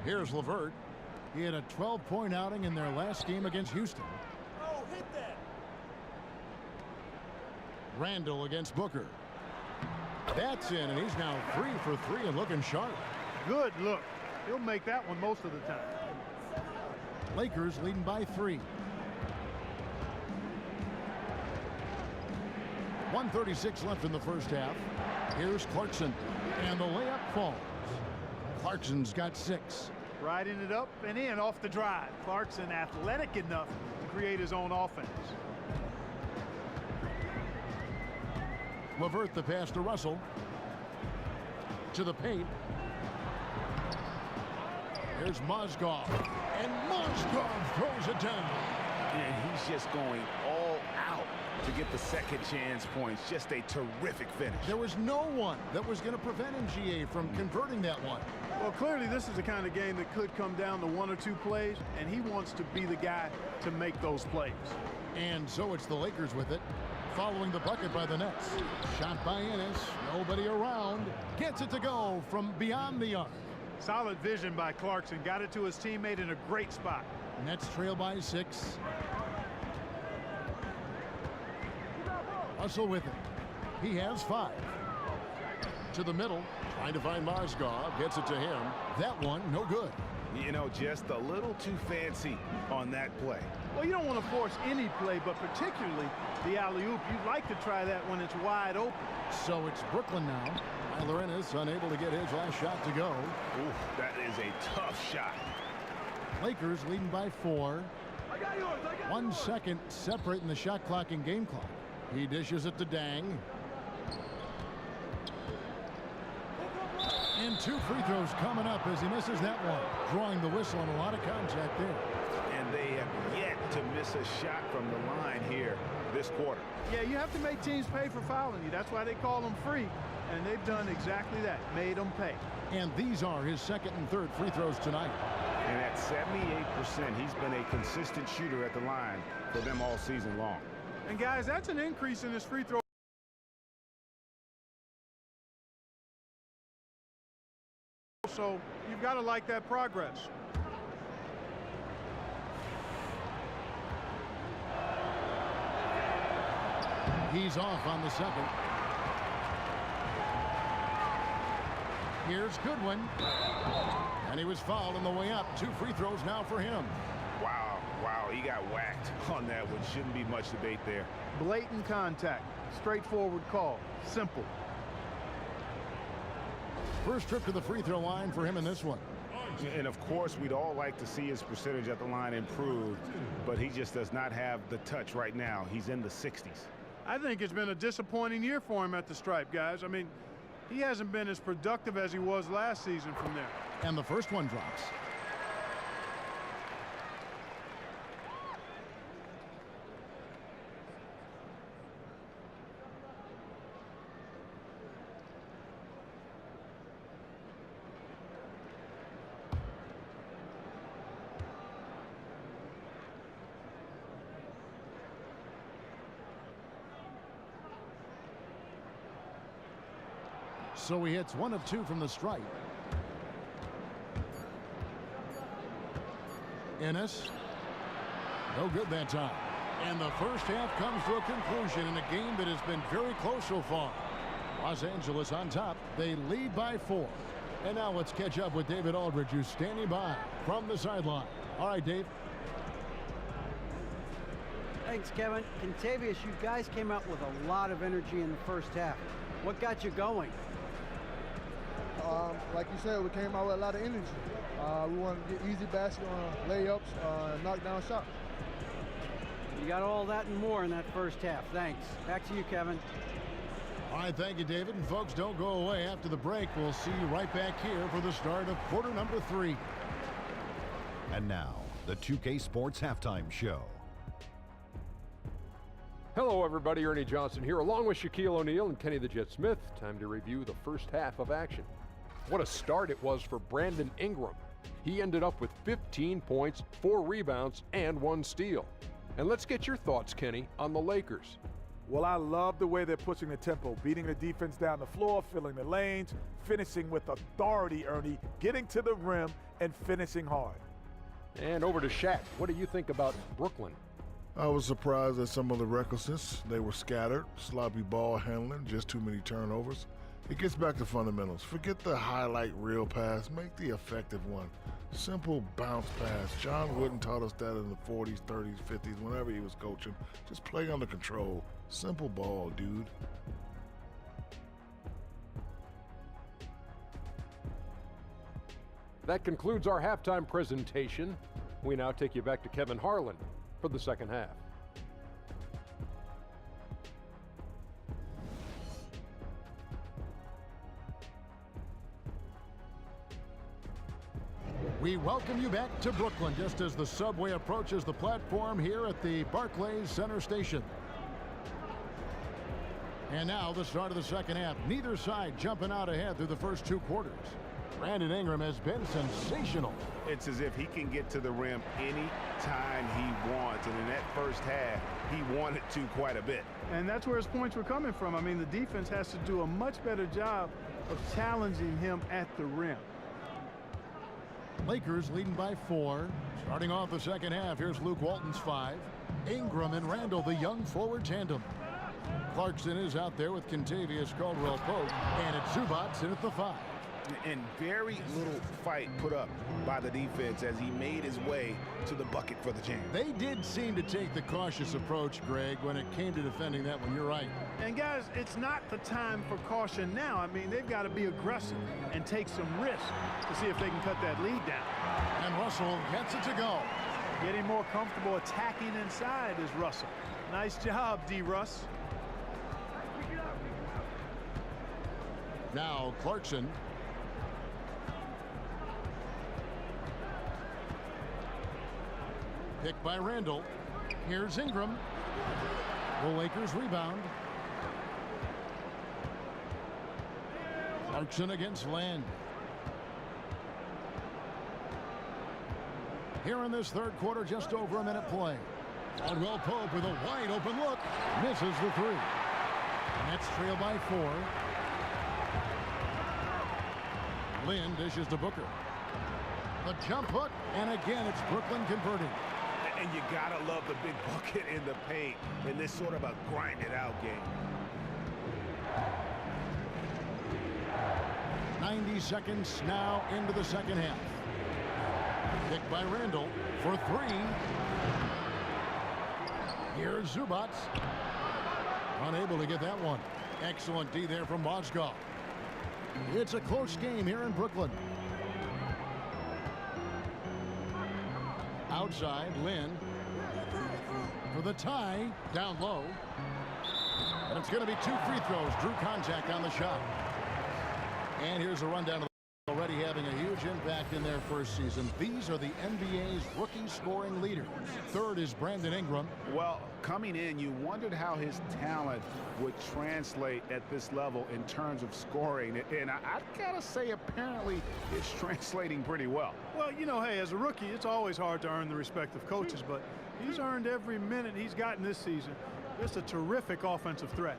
Here's LeVert. He had a 12-point outing in their last game against Houston. Oh, hit that. Randall against Booker. That's in, and he's now 3 for 3 and looking sharp. Good look. He'll make that one most of the time. Lakers leading by 3. 1:36 left in the first half. Here's Clarkson, and the layup falls. Clarkson's got 6. Riding it up and in off the drive. Clarkson athletic enough to create his own offense. LeVert the pass to Russell. To the paint. Here's Mozgov. And Mozgov throws it down. And he's just going all out to get the second chance points. Just a terrific finish. There was no one that was going to prevent him, GA, from converting that one. Well, clearly this is the kind of game that could come down to 1 or 2 plays, and he wants to be the guy to make those plays. And so it's the Lakers with it, following the bucket by the Nets. Shot by Ennis, nobody around. Gets it to go from beyond the arc. Solid vision by Clarkson. Got it to his teammate in a great spot. Nets trail by 6. Russell with it. He has 5. To the middle, trying to find Mozgov. Gets it to him. That one, no good. You know, just a little too fancy on that play. Well, you don't want to force any play, but particularly the alley-oop. You'd like to try that when it's wide open. So it's Brooklyn now. Tyler Ennis unable to get his last shot to go. Ooh, that is a tough shot. Lakers leading by 4. 1 second separating the shot clock and game clock. He dishes it to Dang. And 2 free throws coming up as he misses that one. Drawing the whistle and a lot of contact there. And they have yet to miss a shot from the line here this quarter. Yeah, you have to make teams pay for fouling you. That's why they call them free. And they've done exactly that. Made them pay. And these are his second and third free throws tonight. And at 78%, he's been a consistent shooter at the line for them all season long. And guys, that's an increase in his free throw. So you've got to like that progress. He's off on the second. Here's Goodwin. And he was fouled on the way up. 2 free throws now for him. Wow, he got whacked on that one. Shouldn't be much debate there. Blatant contact. Straightforward call. Simple. First trip to the free throw line for him in this one. And of course, we'd all like to see his percentage at the line improved, but he just does not have the touch right now. He's in the 60s. I think it's been a disappointing year for him at the stripe, guys. I mean, he hasn't been as productive as he was last season from there. And the first one drops. So he hits 1 of 2 from the stripe. Ennis. No good that time. And the first half comes to a conclusion in a game that has been very close so far. Los Angeles on top. They lead by 4. And now let's catch up with David Aldridge, who's standing by from the sideline. All right, Dave. Thanks, Kevin. Contavious, you guys came out with a lot of energy in the first half. What got you going? Like you said, we came out with a lot of energy. We wanted to get easy basket layups, knock down shots. You got all that and more in that first half. Thanks. Back to you, Kevin. All right, thank you, David. And folks, don't go away. After the break, we'll see you right back here for the start of quarter number 3. And now, the 2K Sports Halftime Show. Hello, everybody. Ernie Johnson here, along with Shaquille O'Neal and Kenny the Jet Smith. Time to review the first half of action. What a start it was for Brandon Ingram. He ended up with 15 points, 4 rebounds, and 1 steal. And let's get your thoughts, Kenny, on the Lakers. Well, I love the way they're pushing the tempo, beating the defense down the floor, filling the lanes, finishing with authority, Ernie, getting to the rim and finishing hard. And over to Shaq. What do you think about Brooklyn? I was surprised at some of the recklessness. They were scattered, sloppy ball handling, just too many turnovers. It gets back to fundamentals. Forget the highlight reel pass. Make the effective one. Simple bounce pass. John Wooden taught us that in the 40s, 30s, 50s, whenever he was coaching. Just play under control. Simple ball, dude. That concludes our halftime presentation. We now take you back to Kevin Harlan for the second half. We welcome you back to Brooklyn just as the subway approaches the platform here at the Barclays Center Station. And now the start of the second half. Neither side jumping out ahead through the first 2 quarters. Brandon Ingram has been sensational. It's as if he can get to the rim any time he wants. And in that first half, he wanted to quite a bit. And that's where his points were coming from. I mean, the defense has to do a much better job of challenging him at the rim. Lakers leading by 4. Starting off the second half, here's Luke Walton's 5. Ingram and Randall, the young forward tandem. Clarkson is out there with Contavious Caldwell-Pope, and it's Zubats in at the 5. And very little fight put up by the defense as he made his way to the bucket for the jam. They did seem to take the cautious approach, Greg, when it came to defending that one. You're right. And guys, it's not the time for caution now. I mean, they've got to be aggressive and take some risks to see if they can cut that lead down. And Russell gets it to go. Getting more comfortable attacking inside is Russell. Nice job, D-Russ. Now Clarkson. Picked by Randall. Here's Ingram. The Lakers rebound. Clarkson against Land. Here in this third quarter, just over a minute play. Caldwell-Pope with a wide open look. Misses the 3. Nets trail by 4. Lynn dishes to Booker. The jump hook, and again it's Brooklyn converting. And you gotta love the big bucket in the paint in this sort of a grinded out game. 90 seconds now into the second half. Picked by Randall for three. Here's Zubats. Unable to get that one. Excellent D there from Mozgov. It's a close game here in Brooklyn. Outside, Lynn for the tie, down low. And it's going to be 2 free throws. Drew contact on the shot. And here's a rundown of already having a huge impact in their first season. These are the NBA's rookie scoring leaders. Third is Brandon Ingram. Well, coming in, you wondered how his talent would translate at this level in terms of scoring. And I've got to say, apparently, it's translating pretty well. Well, you know, hey, as a rookie, it's always hard to earn the respect of coaches, but he's earned every minute he's gotten this season. Just a terrific offensive threat.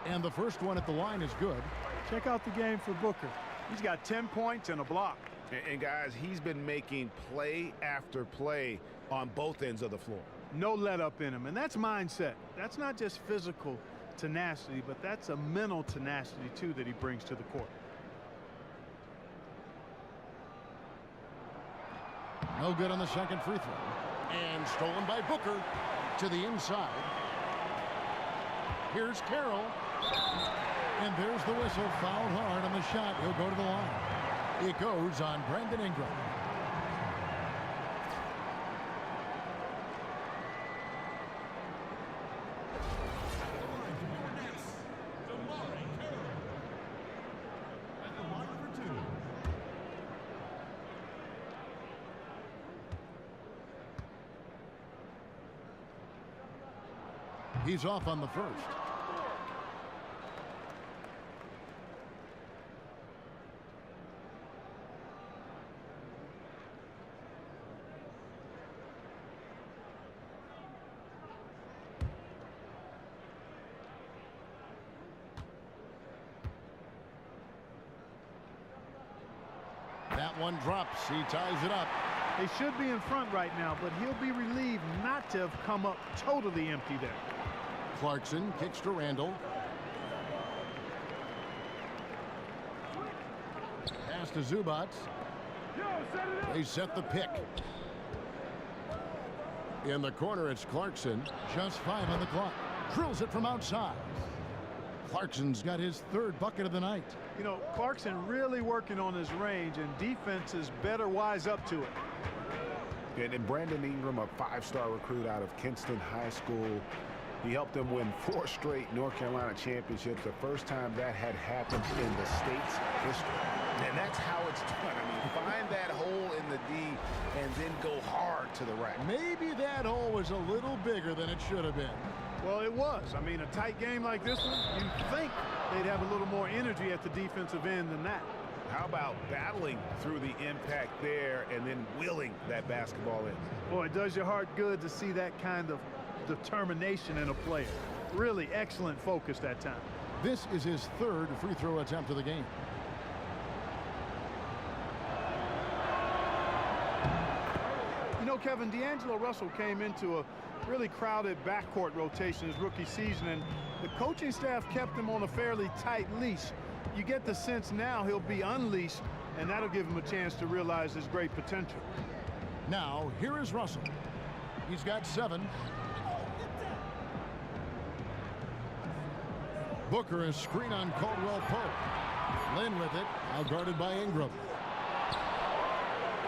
And the first one at the line is good. Check out the game for Booker. He's got 10 points and a block. And guys, he's been making play after play on both ends of the floor. No let up in him, and that's mindset. That's not just physical tenacity, but that's a mental tenacity too that he brings to the court. No good on the second free throw. And stolen by Booker to the inside. Here's Carroll. And there's the whistle. Fouled hard on the shot. He'll go to the line. It goes on Brandon Ingram. He's off on the first. That one drops. He ties it up. They should be in front right now, but he'll be relieved not to have come up totally empty there. Clarkson kicks to Randall. Pass to Zubats. They set the pick. In the corner, it's Clarkson. Just 5 on the clock. Drills it from outside. Clarkson's got his third bucket of the night. You know, Clarkson really working on his range, and defenses better wise up to it. And Brandon Ingram, a 5-star recruit out of Kinston High School. He helped them win 4 straight North Carolina championships, the first time that had happened in the state's history. And that's how it's done. I mean, find that hole in the D and then go hard to the rack. Maybe that hole was a little bigger than it should have been. Well, it was. I mean, a tight game like this one, you'd think they'd have a little more energy at the defensive end than that. How about battling through the impact there and then willing that basketball in? Boy, it does your heart good to see that kind of determination in a player. Really excellent focus that time. This is his third free throw attempt of the game. You know, Kevin, D'Angelo Russell came into a really crowded backcourt rotation his rookie season, and the coaching staff kept him on a fairly tight leash. You get the sense now he'll be unleashed, and that'll give him a chance to realize his great potential. Now, here is Russell. He's got 7. Booker is screen on Caldwell Pope. Lynn with it, now guarded by Ingram.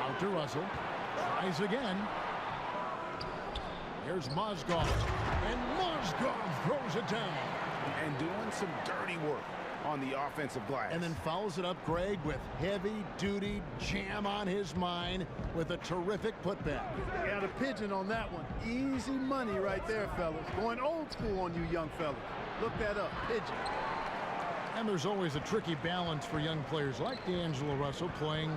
Out to Russell. Tries again. Here's Mozgov. And Mozgov throws it down. And doing some dirty work on the offensive glass. And then fouls it up, Greg, with heavy-duty jam on his mind with a terrific putback. Got a pigeon on that one. Easy money right there, fellas. Going old school on you young fellas. Look that up, pigeon. And there's always a tricky balance for young players like D'Angelo Russell. Playing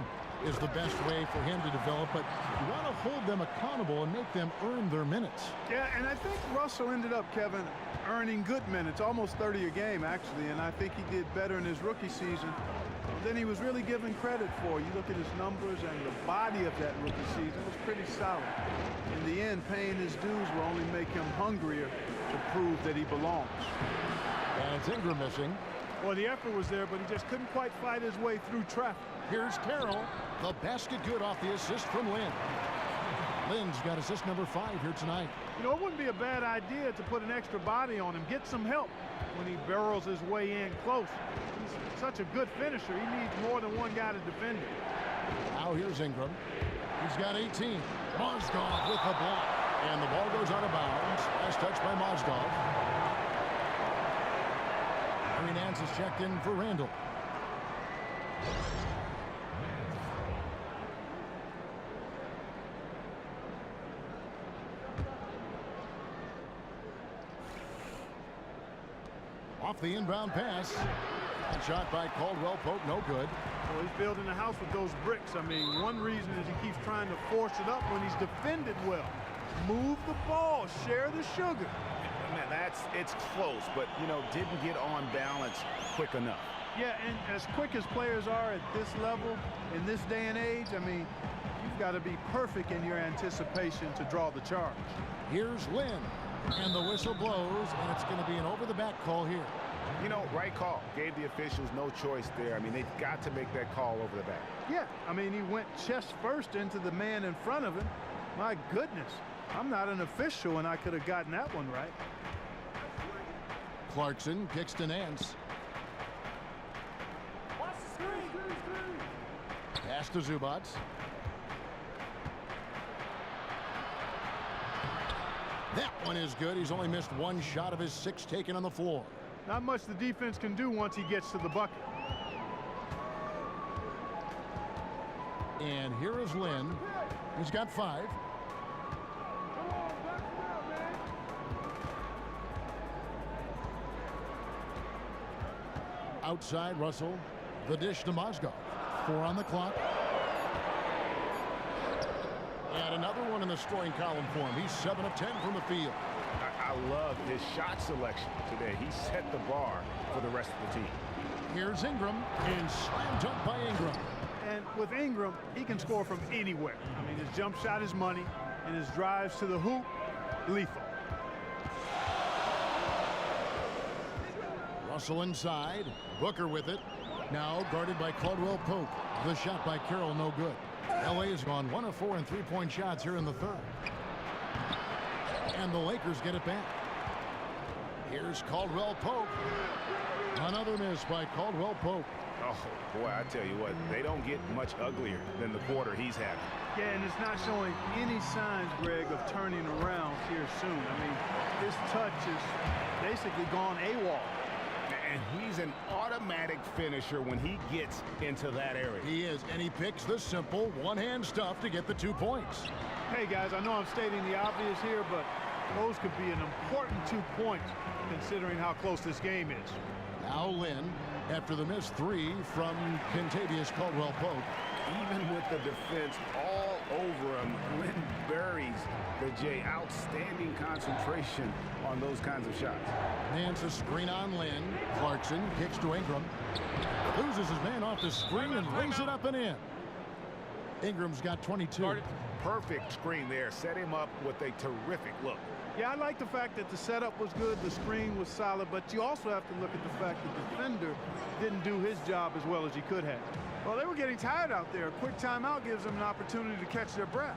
is the best way for him to develop, but you want to hold them accountable and make them earn their minutes. Yeah, and I think Russell ended up, Kevin, earning good minutes, almost 30 a game, actually, and I think he did better in his rookie season. than he was really given credit for. You look at his numbers and the body of that rookie season was pretty solid. In the end, paying his dues will only make him hungrier to prove that he belongs. And it's Ingram missing. Well, the effort was there, but he just couldn't quite fight his way through traffic. Here's Carroll. The basket good off the assist from Lynn. Lynn's got assist number 5 here tonight. You know, it wouldn't be a bad idea to put an extra body on him, get some help when he barrels his way in close. He's such a good finisher. He needs more than one guy to defend him. Now here's Ingram. He's got 18. Mozgov with the block. And the ball goes out of bounds. Last touch by Mozgov. Larry Nance is checked in for Randall. Off the inbound pass. That shot by Caldwell Pope, no good. Well, he's building a house with those bricks. I mean, one reason is he keeps trying to force it up when he's defended well. Move the ball, share the sugar. Man, it's close, but, you know, didn't get on balance quick enough. Yeah, and as quick as players are at this level, in this day and age, I mean, you've got to be perfect in your anticipation to draw the charge. Here's Lynn. And the whistle blows, and it's going to be an over-the-back call here. You know, right call. Gave the officials no choice there. I mean, they've got to make that call over the back. Yeah, I mean, he went chest first into the man in front of him. My goodness, I'm not an official, and I could have gotten that one right. Clarkson kicks to Nance. Pass to Zubats. That one is good. He's only missed one shot of his 6 taken on the floor. Not much the defense can do once he gets to the bucket. And here is Lynn. He's got 5. Outside Russell. The dish to Mozgov. 4 on the clock. And another one in the scoring column for him. He's 7 of 10 from the field. I love his shot selection today. He set the bar for the rest of the team. Here's Ingram, and slam dunk by Ingram. And with Ingram, he can score from anywhere. I mean, his jump shot is money, and his drives to the hoop, lethal. Russell inside. Booker with it. Now guarded by Caldwell Pope. The shot by Carroll, no good. LA has gone 1 of 4 in three-point shots here in the third. And the Lakers get it back. Here's Caldwell Pope. Another miss by Caldwell Pope. Oh, boy, I tell you what, they don't get much uglier than the quarter he's having. Yeah, and it's not showing any signs, Greg, of turning around here soon. I mean, his touch is basically gone AWOL. And he's an automatic finisher when he gets into that area. He is, and he picks the simple one-hand stuff to get the 2 points. Hey, guys, I know I'm stating the obvious here, but those could be an important 2 points considering how close this game is. Now Lynn, after the missed 3 from Kentavious Caldwell Pope. Even with the defense all over him, Lynn buries the J. Outstanding concentration on those kinds of shots. Nance a screen on Lynn. Clarkson kicks to Ingram. Loses his man off the screen and lays it up and in. Ingram's got 22. Perfect screen there. Set him up with a terrific look. Yeah, I like the fact that the setup was good, the screen was solid, but you also have to look at the fact that the defender didn't do his job as well as he could have. Well, they were getting tired out there. A quick timeout gives them an opportunity to catch their breath.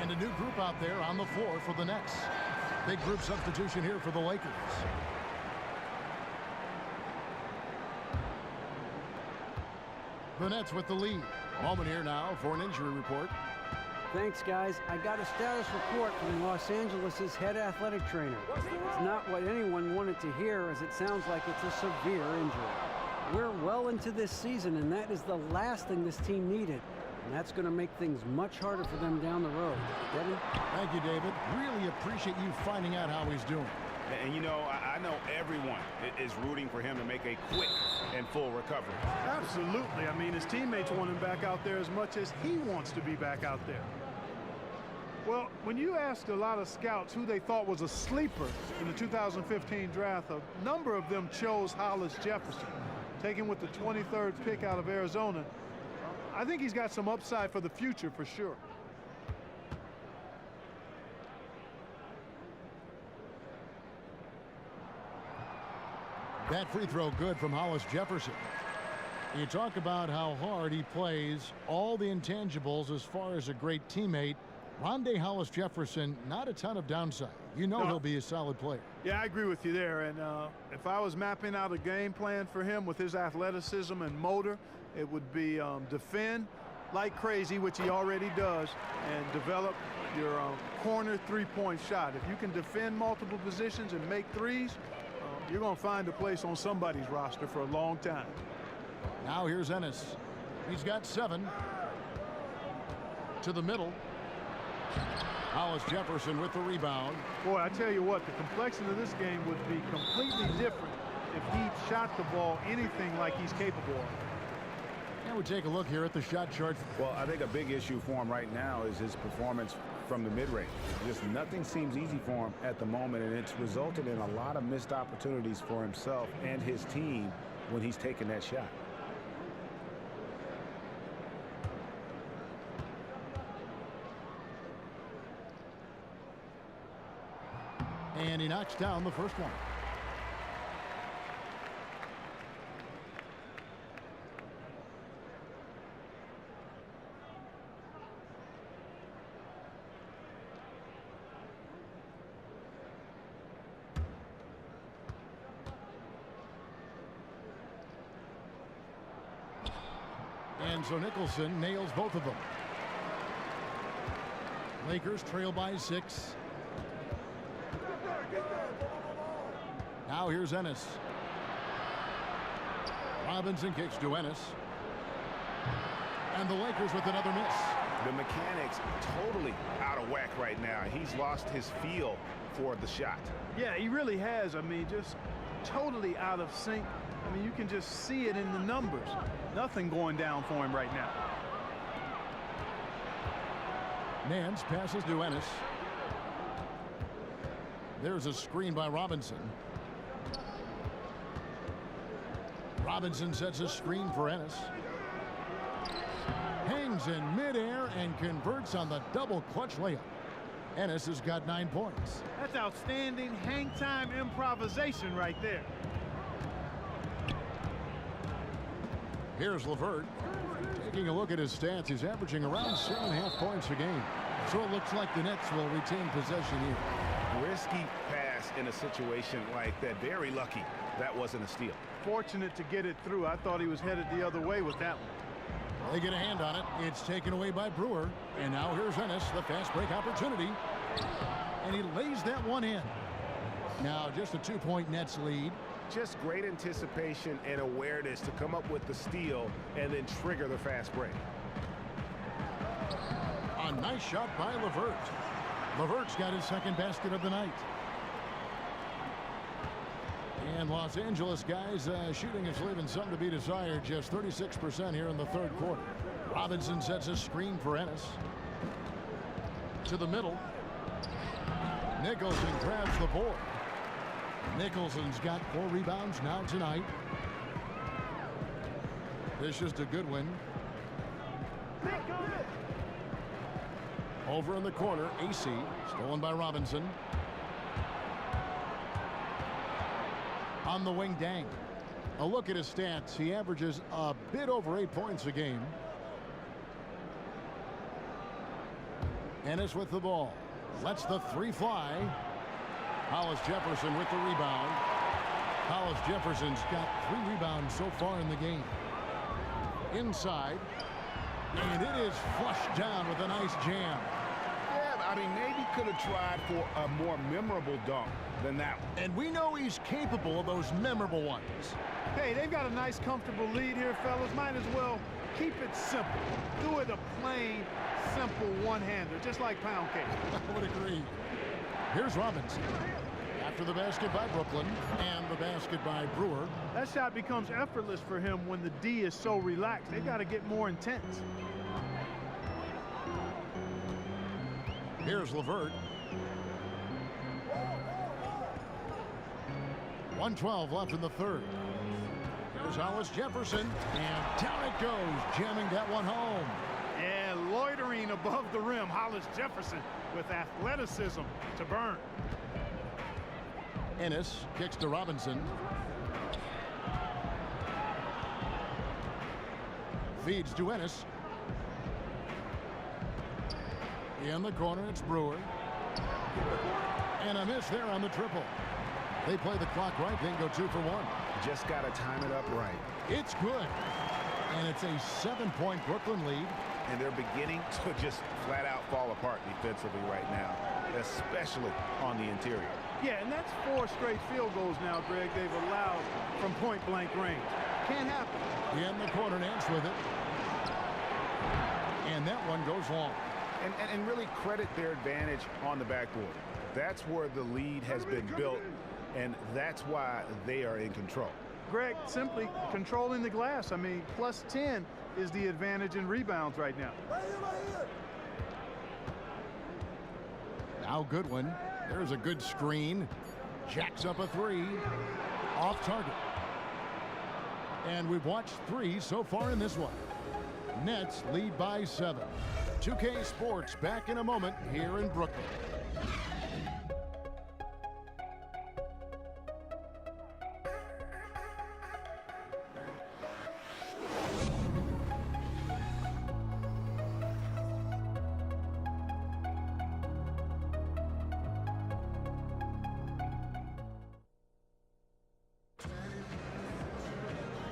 And a new group out there on the floor for the Nets. Big group substitution here for the Lakers. The Nets with the lead. Moment here now for an injury report. Thanks, guys. I got a status report from Los Angeles' head athletic trainer. It's not what anyone wanted to hear, as it sounds like it's a severe injury. We're well into this season, and that is the last thing this team needed. And that's going to make things much harder for them down the road. Devin? Thank you, David. Really appreciate you finding out how he's doing. And, you know, I know everyone is rooting for him to make a quick and full recovery. Absolutely. I mean, his teammates want him back out there as much as he wants to be back out there. Well, when you asked a lot of scouts who they thought was a sleeper in the 2015 draft, a number of them chose Hollis Jefferson, taken with the 23rd pick out of Arizona. I think he's got some upside for the future for sure. That free throw good from Hollis Jefferson. You talk about how hard he plays, all the intangibles as far as a great teammate. Rondé Hollis Jefferson, not a ton of downside. You know he'll be a solid player. Yeah, I agree with you there. And if I was mapping out a game plan for him with his athleticism and motor, it would be defend like crazy, which he already does, and develop your corner three-point shot. If you can defend multiple positions and make threes, you're going to find a place on somebody's roster for a long time. Now here's Ennis. He's got 7. To the middle. Hollis Jefferson with the rebound. Boy, I tell you what, the complexion of this game would be completely different if he shot the ball anything like he's capable of. And we take a look here at the shot chart. Well, I think a big issue for him right now is his performance from the mid-range. Just nothing seems easy for him at the moment, and it's resulted in a lot of missed opportunities for himself and his team when he's taking that shot. And he knocks down the first one. And so Nicholson nails both of them. Lakers trail by 6. Now here's Ennis. Robinson kicks to Ennis. And the Lakers with another miss. The mechanics totally out of whack right now. He's lost his feel for the shot. Yeah, he really has. I mean, just totally out of sync. I mean, you can just see it in the numbers. Nothing going down for him right now. Nance passes to Ennis. There's a screen by Robinson. Robinson sets a screen for Ennis. Hangs in midair and converts on the double clutch layup. Ennis has got 9 points. That's outstanding hang time improvisation right there. Here's LeVert. Taking a look at his stats, he's averaging around 7.5 points a game. So it looks like the Nets will retain possession here. Risky pass in a situation like that. Very lucky that wasn't a steal. Fortunate to get it through. I thought he was headed the other way with that one. They get a hand on it. It's taken away by Brewer. And now here's Ennis, the fast break opportunity. And he lays that one in. Now just a 2-point Nets lead. Just great anticipation and awareness to come up with the steal and then trigger the fast break. A nice shot by LeVert. LeVert's got his second basket of the night. And Los Angeles guys, shooting is leaving something to be desired. Just 36% here in the third quarter. Robinson sets a screen for Ennis. To the middle. Nicholson grabs the board. Nicholson's got 4 rebounds now tonight. This is to Goodwin. Over in the corner, AC, stolen by Robinson. On the wing, Dang. A look at his stats. He averages a bit over 8 points a game. Ennis with the ball. Lets the 3 fly. Hollis Jefferson with the rebound. Hollis Jefferson's got 3 rebounds so far in the game. Inside. And it is flushed down with a nice jam. Yeah, I mean, maybe could have tried for a more memorable dunk than that one. And we know he's capable of those memorable ones. Hey, they've got a nice, comfortable lead here, fellas. Might as well keep it simple. Do it a plain, simple one-hander, just like pound cake. I would agree. Here's Robinson. After the basket by Brooklyn and the basket by Brewer. That shot becomes effortless for him when the D is so relaxed. They've got to get more intense. Here's LeVert. 1:12 left in the third. Here's Hollis Jefferson, and down it goes, jamming that one home. Yeah, loitering above the rim. Hollis Jefferson with athleticism to burn. Ennis kicks to Robinson. Feeds to Ennis. In the corner, it's Brewer. And a miss there on the triple. They play the clock right, then go 2 for 1. Just got to time it up right. It's good. And it's a 7-point Brooklyn lead. And they're beginning to just flat out fall apart defensively right now, especially on the interior. Yeah, and that's 4 straight field goals now, Greg, they've allowed from point-blank range. Can't happen. In the corner, Nance with it. And that one goes long. And really credit their advantage on the backboard. That's where the lead has been built, and that's why they are in control. Greg, simply controlling the glass. I mean, plus 10 is the advantage in rebounds right now. Now Goodwin. There's a good screen. Jacks up a 3. Off target. And we've watched 3 so far in this one. Nets lead by 7. 2K Sports back in a moment here in Brooklyn.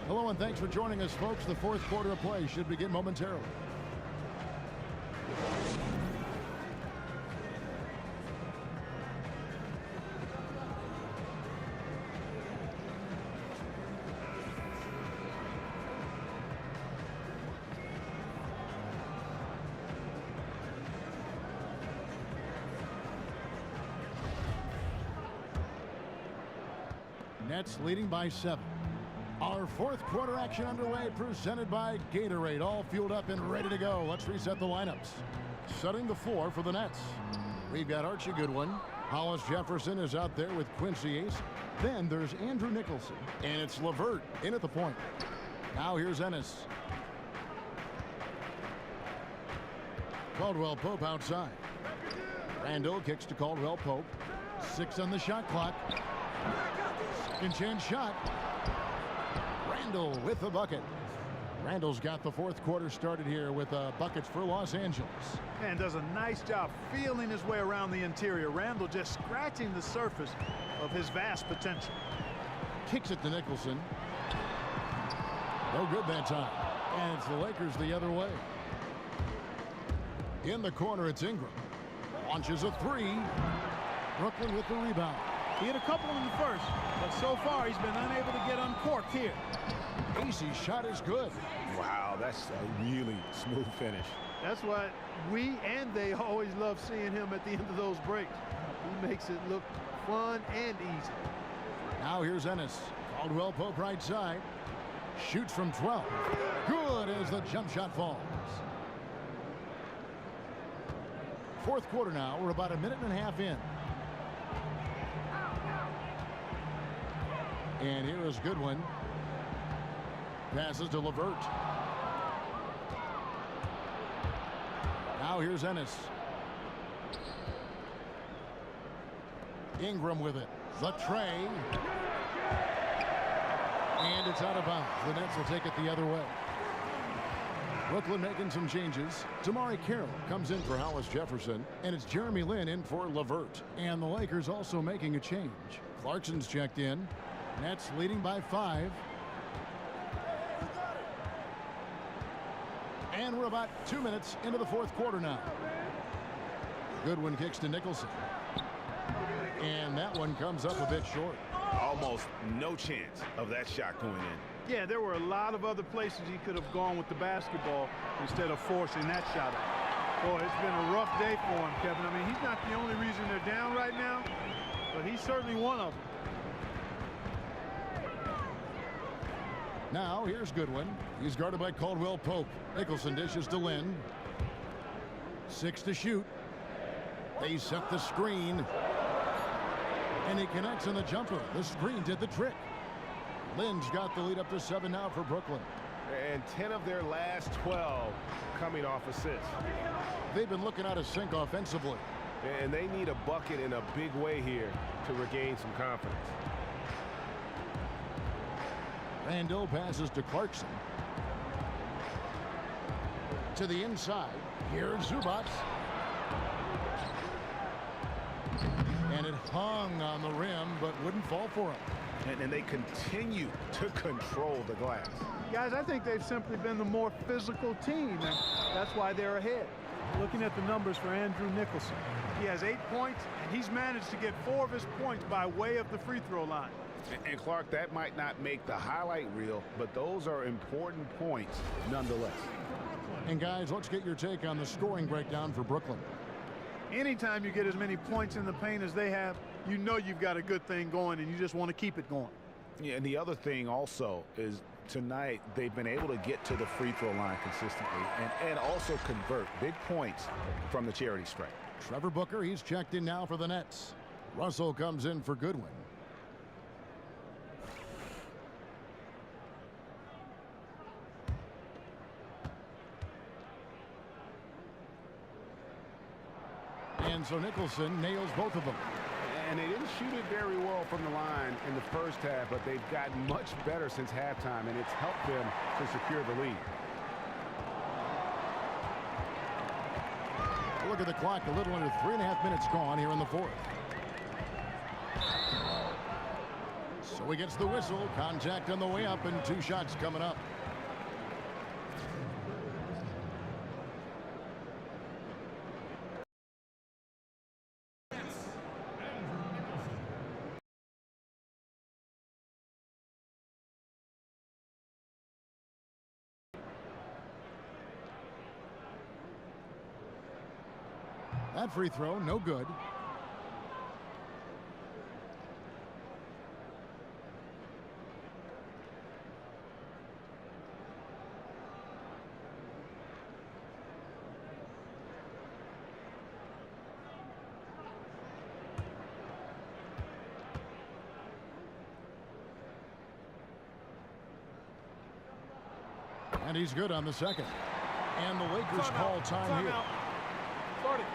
Hello and thanks for joining us, folks. The fourth quarter of play should begin momentarily. Nets leading by 7. Our fourth quarter action underway, presented by Gatorade. All fueled up and ready to go. Let's reset the lineups. Setting the floor for the Nets. We've got Archie Goodwin. Hollis Jefferson is out there with Quincy Ace. Then there's Andrew Nicholson. And it's LeVert in at the point. Now here's Ennis. Caldwell Pope outside. Randall kicks to Caldwell Pope. 6 on the shot clock. Second chance shot. Randall with the bucket. Randall's got the fourth quarter started here with buckets for Los Angeles. And does a nice job feeling his way around the interior. Randall just scratching the surface of his vast potential. Kicks it to Nicholson. No good that time. And it's the Lakers the other way. In the corner, it's Ingram. Launches a 3. Brooklyn with the rebound. He hit a couple in the first, but so far he's been unable to get uncorked here. Acey's shot is good. Wow, that's a really smooth finish. That's what we and they always love seeing him at the end of those breaks. He makes it look fun and easy. Now here's Ennis. Caldwell Pope right side. Shoots from 12. Good as the jump shot falls. Fourth quarter now. We're about a minute and a half in. And here is Goodwin. Passes to LeVert. Now here's Ennis. Ingram with it. The tray. And it's out of bounds. The Nets will take it the other way. Brooklyn making some changes. Tamari Carroll comes in for Hollis Jefferson. And it's Jeremy Lin in for LeVert. And the Lakers also making a change. Clarkson's checked in. Nets leading by 5. And we're about 2 minutes into the fourth quarter now. Goodwin kicks to Nicholson. And that one comes up a bit short. Almost no chance of that shot going in. Yeah, there were a lot of other places he could have gone with the basketball instead of forcing that shot out. Boy, it's been a rough day for him, Kevin. I mean, he's not the only reason they're down right now, but he's certainly one of them. Now here's Goodwin. He's guarded by Caldwell Pope. Nicholson dishes to Lin. 6 to shoot. They set the screen. And he connects on the jumper. The screen did the trick. Lynn's got the lead up to 7 now for Brooklyn. And 10 of their last 12 coming off assists. They've been looking out of sync offensively. And they need a bucket in a big way here to regain some confidence. Randall passes to Clarkson. To the inside. Here's Zubac. And it hung on the rim, but wouldn't fall for him. And they continue to control the glass. Guys, I think they've simply been the more physical team, and that's why they're ahead. Looking at the numbers for Andrew Nicholson. He has 8 points, and he's managed to get 4 of his points by way of the free throw line. And Clark, that might not make the highlight reel, but those are important points nonetheless. And guys, let's get your take on the scoring breakdown for Brooklyn. Anytime you get as many points in the paint as they have, you know you've got a good thing going, and you just want to keep it going. Yeah, and the other thing also is tonight they've been able to get to the free throw line consistently and also convert big points from the charity stripe. Trevor Booker, he's checked in now for the Nets. Russell comes in for Goodwin. And so Nicholson nails both of them. And they didn't shoot it very well from the line in the first half, but they've gotten much better since halftime, and it's helped them to secure the lead. Look at the clock, a little under 3.5 minutes gone here in the fourth. So he gets the whistle, contact on the way up, and 2 shots coming up. That free throw, no good. And he's good on the second. And the Lakers call time here. Starting.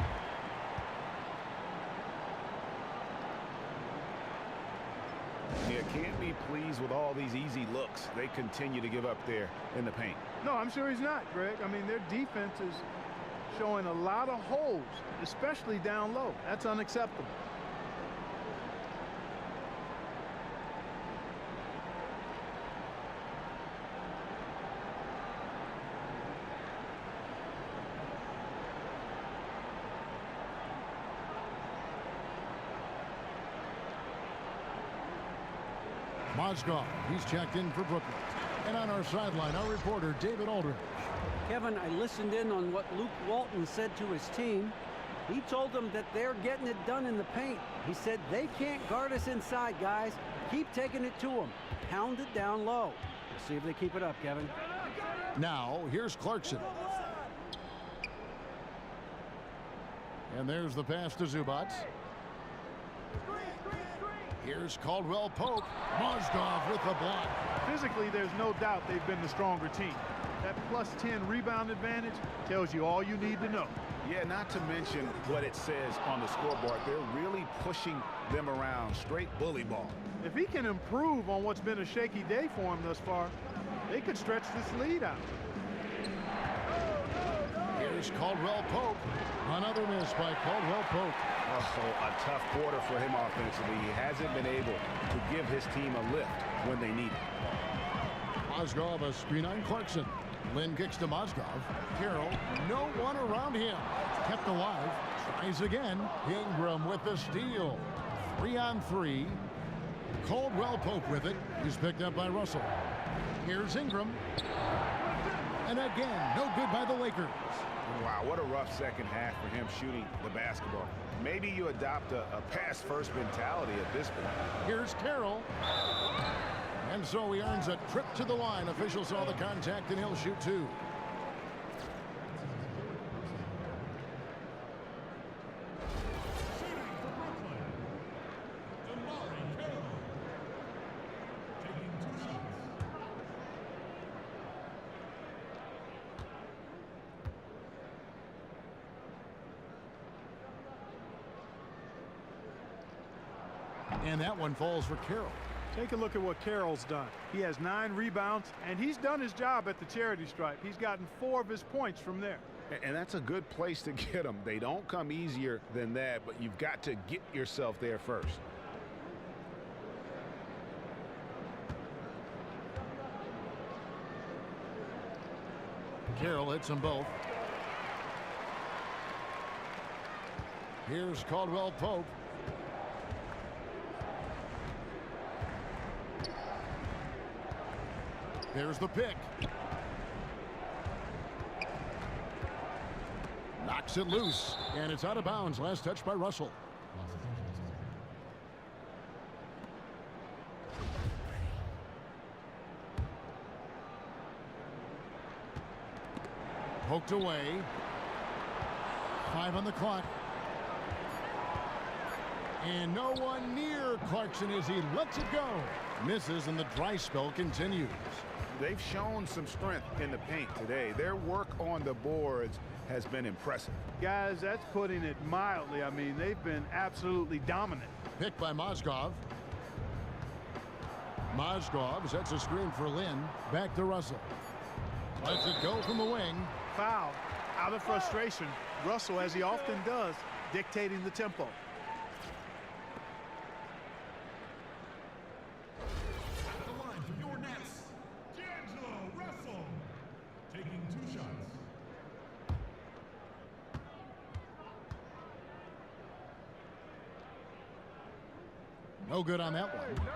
Yeah, can't be pleased with all these easy looks they continue to give up there in the paint. No, I'm sure he's not, Greg. I mean, their defense is showing a lot of holes, especially down low. That's unacceptable. Mozgov, he's checked in for Brooklyn. And on our sideline, our reporter, David Aldridge. Kevin, I listened in on what Luke Walton said to his team. He told them that they're getting it done in the paint. He said, they can't guard us inside, guys. Keep taking it to them. Pound it down low. We'll see if they keep it up, Kevin. Now, here's Clarkson. And there's the pass to Zubac. Here's Caldwell Pope. Mozgov with the block. Physically, there's no doubt they've been the stronger team. That +10 rebound advantage tells you all you need to know. Yeah, not to mention what it says on the scoreboard. They're really pushing them around. Straight bully ball. If he can improve on what's been a shaky day for him thus far, they could stretch this lead out. Here's Caldwell Pope. Another miss by Caldwell Pope. Oh, a tough quarter for him offensively. He hasn't been able to give his team a lift when they need it. Mozgov, a screen on Clarkson. Lynn kicks to Mozgov. Carroll, no one around him. Kept alive. Tries again. Ingram with the steal. 3-on-3. Caldwell Pope with it. He's picked up by Russell. Here's Ingram. And again, no good by the Lakers. Wow, what a rough second half for him shooting the basketball. Maybe you adopt a pass-first mentality at this point. Here's Carroll. And so he earns a trip to the line. Officials saw the contact, and he'll shoot 2. And that one falls for Carroll. Take a look at what Carroll's done. He has 9 rebounds, and he's done his job at the charity stripe. He's gotten 4 of his points from there. And that's a good place to get them. They don't come easier than that, but you've got to get yourself there first. Carroll hits them both. Here's Caldwell Pope. There's the pick. Knocks it loose, and it's out of bounds. Last touch by Russell. Poked away. 5 on the clock. And no one near Clarkson as he lets it go. Misses, and the dry spell continues. They've shown some strength in the paint today. Their work on the boards has been impressive. Guys, that's putting it mildly. I mean, they've been absolutely dominant. Picked by Mozgov. Mozgov sets a screen for Lynn. Back to Russell. Lets it go from the wing. Foul. Out of frustration, Russell, as he often does, dictating the tempo. No good on that one.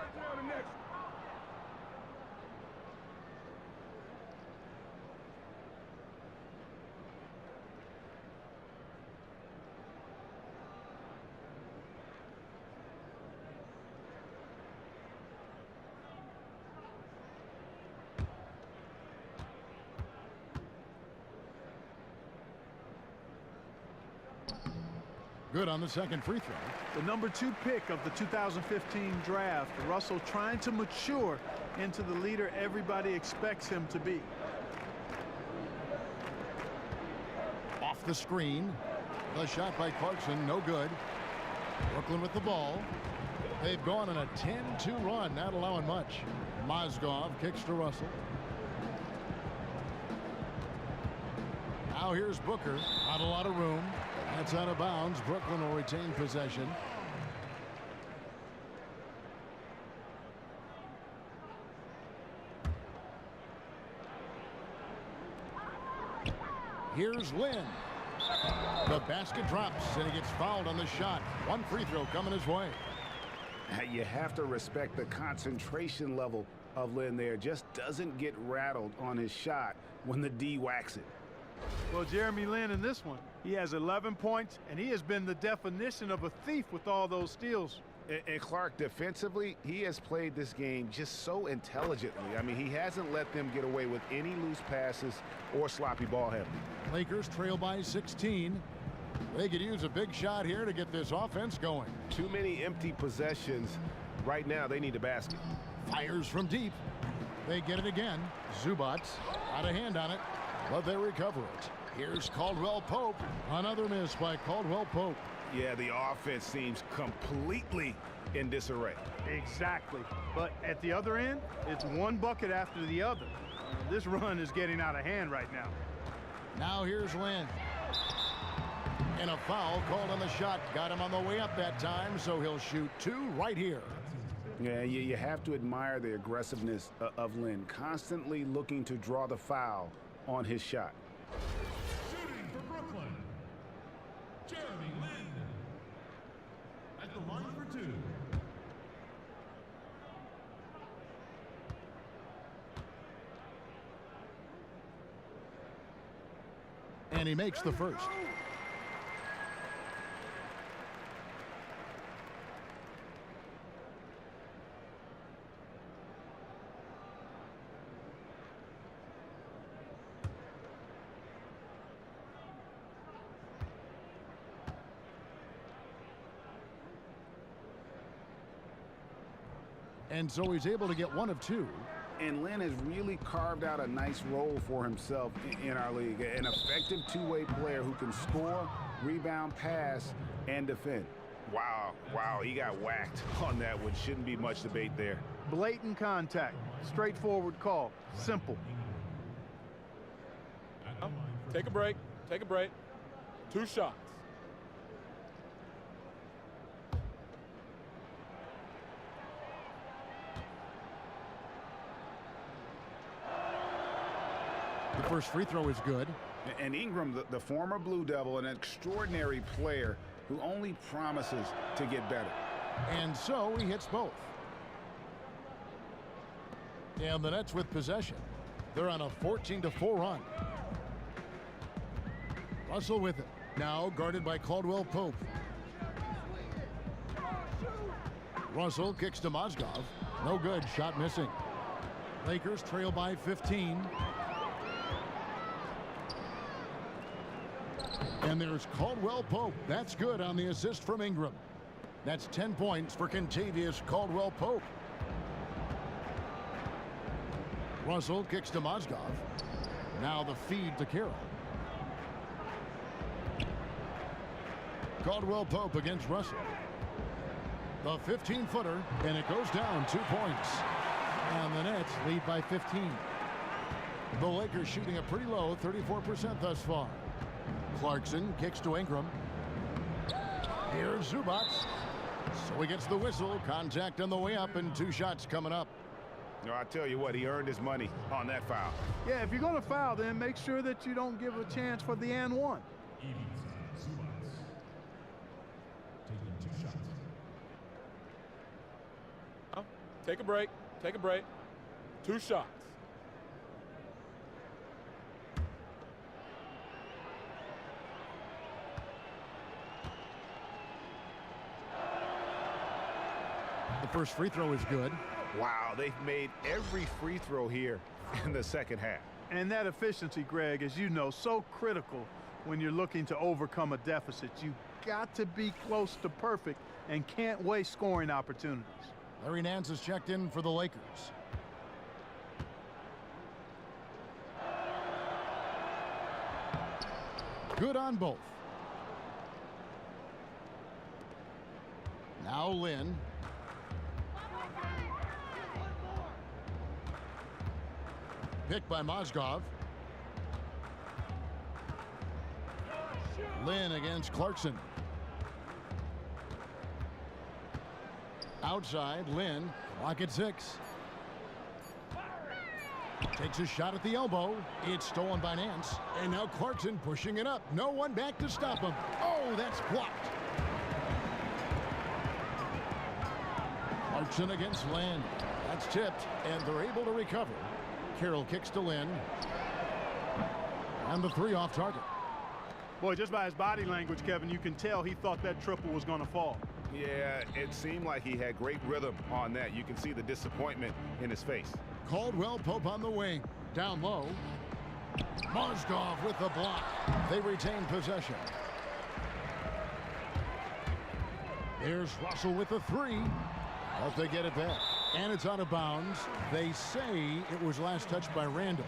Good on the second free throw. The number 2 pick of the 2015 draft, Russell trying to mature into the leader everybody expects him to be. Off the screen. The shot by Clarkson, no good. Brooklyn with the ball. They've gone on a 10-2 run, not allowing much. Mozgov kicks to Russell. Now here's Booker. Not a lot of room. That's out of bounds. Brooklyn will retain possession. Here's Lynn. The basket drops, and he gets fouled on the shot. One free throw coming his way. You have to respect the concentration level of Lynn there. Just doesn't get rattled on his shot when the D whacks it. Well, Jeremy Lin in this one, he has 11 points, and he has been the definition of a thief with all those steals. And Clark, defensively, he has played this game just so intelligently. I mean, he hasn't let them get away with any loose passes or sloppy ball handling. Lakers trail by 16. They could use a big shot here to get this offense going. Too many empty possessions. Right now, they need a basket. Fires from deep. They get it again. Zubac out of hand on it, but they recover it. Here's Caldwell Pope. Another miss by Caldwell Pope. Yeah, the offense seems completely in disarray. Exactly. But at the other end, it's one bucket after the other. This run is getting out of hand right now. Now here's Lynn. And a foul called on the shot. Got him on the way up that time, so he'll shoot 2 right here. Yeah, you have to admire the aggressiveness of Lynn, constantly looking to draw the foul on his shot. Shooting for Brooklyn, Jeremy Lin. At the line for 2. And he makes the first. And so he's able to get 1 of 2. And Lynn has really carved out a nice role for himself in our league. An effective two-way player who can score, rebound, pass, and defend. Wow, he got whacked on that one. Shouldn't be much debate there. Blatant contact. Straightforward call. Simple. Take a break. Take a break. 2 shots. The first free throw is good. And Ingram, the former Blue Devil, an extraordinary player who only promises to get better. And so he hits both. And the Nets with possession. They're on a 14-4 run. Russell with it. Now guarded by Caldwell Pope. Russell kicks to Mozgov. No good. Shot missing. Lakers trail by 15. And there's Caldwell Pope. That's good on the assist from Ingram. That's 10 points for Kentavious Caldwell Pope. Russell kicks to Mozgov. Now the feed to Carroll. Caldwell Pope against Russell. The 15-footer, and it goes down 2 points. And the Nets lead by 15. The Lakers shooting a pretty low 34% thus far. Clarkson kicks to Ingram. Here's Zubac. So he gets the whistle. Contact on the way up, and 2 shots coming up. No, I tell you what, he earned his money on that foul. Yeah, if you're going to foul, then make sure that you don't give a chance for the and one. Taking 2 shots. Take a break. Take a break. 2 shots. The first free throw is good. Wow, they've made every free throw here in the second half. And that efficiency, Greg, as you know, so critical when you're looking to overcome a deficit. You got to be close to perfect and can't waste scoring opportunities. Larry Nance is checked in for the Lakers. Good on both. Now Lynn. Picked by Mozgov. Lynn against Clarkson. Outside, Lynn. Clock at 6. Takes a shot at the elbow. It's stolen by Nance. And now Clarkson pushing it up. No one back to stop him. Oh, that's blocked. Clarkson against Lynn. That's tipped, and they're able to recover. Carroll kicks to Lynn. And the 3 off target. Boy, just by his body language, Kevin, you can tell he thought that triple was going to fall. Yeah, it seemed like he had great rhythm on that. You can see the disappointment in his face. Caldwell Pope on the wing. Down low. Mozgov with the block. They retain possession. There's Russell with the 3. But they get it back. And it's out of bounds. They say it was last touched by Randall.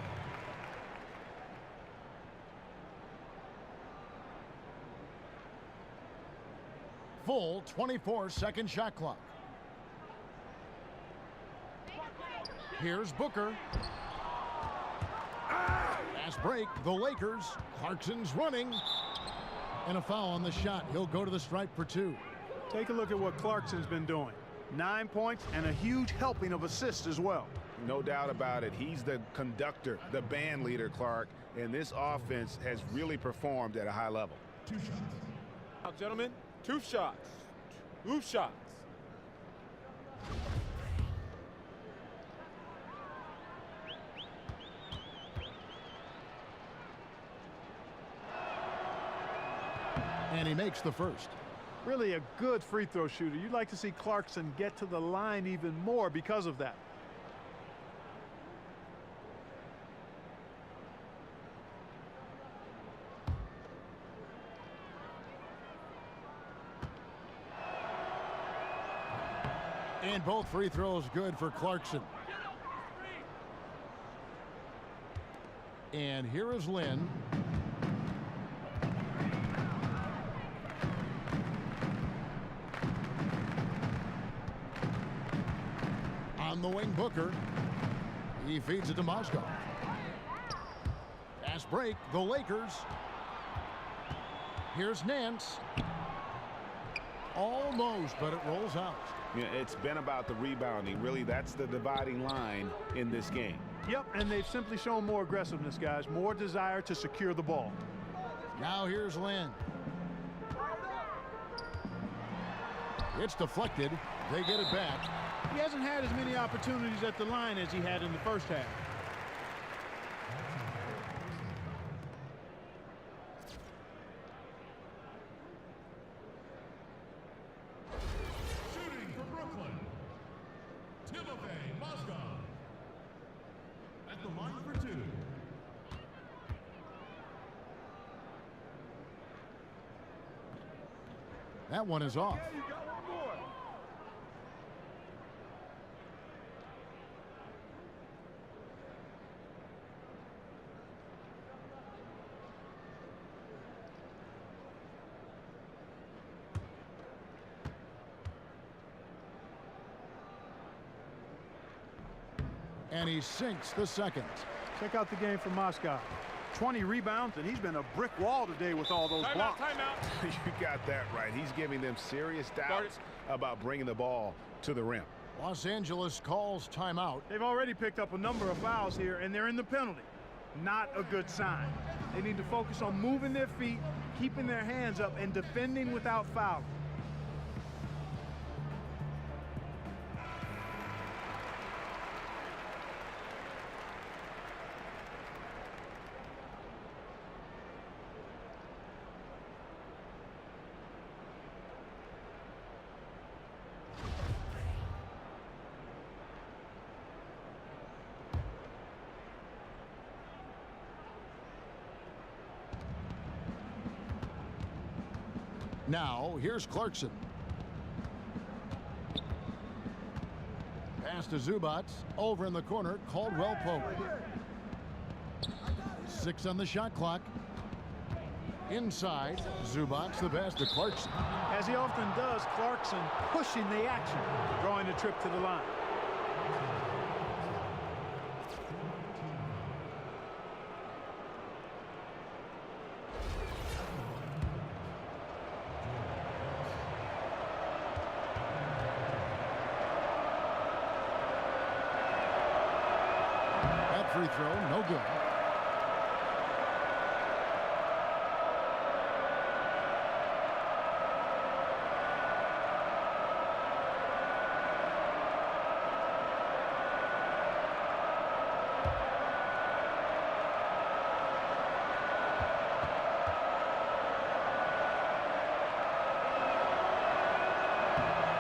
Full 24-second shot clock. Here's Booker. Fast break. The Lakers. Clarkson's running. And a foul on the shot. He'll go to the stripe for 2. Take a look at what Clarkson's been doing. 9 points and a huge helping of assists as well. No doubt about it. He's the conductor, the band leader, Clark. And this offense has really performed at a high level. 2 shots. Now, gentlemen, 2 shots. 2 shots. And he makes the first. Really a good free throw shooter. You'd like to see Clarkson get to the line even more because of that. And both free throws good for Clarkson. And here is Lynn. On the wing, Booker. He feeds it to Mozgov. Fast break, the Lakers. Here's Nance. Almost, but it rolls out. Yeah, it's been about the rebounding. Really, that's the dividing line in this game. Yep, and they've simply shown more aggressiveness, guys. More desire to secure the ball. Now here's Lynn. It's deflected. They get it back. He hasn't had as many opportunities at the line as he had in the first half. Shooting for Brooklyn, Timofey Mozgov. At the line for 2. That one is off. And he sinks the second. Check out the game for Moscow. 20 rebounds, and he's been a brick wall today with all those blocks. Timeout. You got that right. He's giving them serious doubts about bringing the ball to the rim. Los Angeles calls timeout. They've already picked up a number of fouls here, and they're in the penalty. Not a good sign. They need to focus on moving their feet, keeping their hands up, and defending without fouling. Now, here's Clarkson. Pass to Zubats. Over in the corner, Caldwell Pope. 6 on the shot clock. Inside, Zubats the pass to Clarkson. As he often does, Clarkson pushing the action, drawing the trip to the line. Free throw, no good.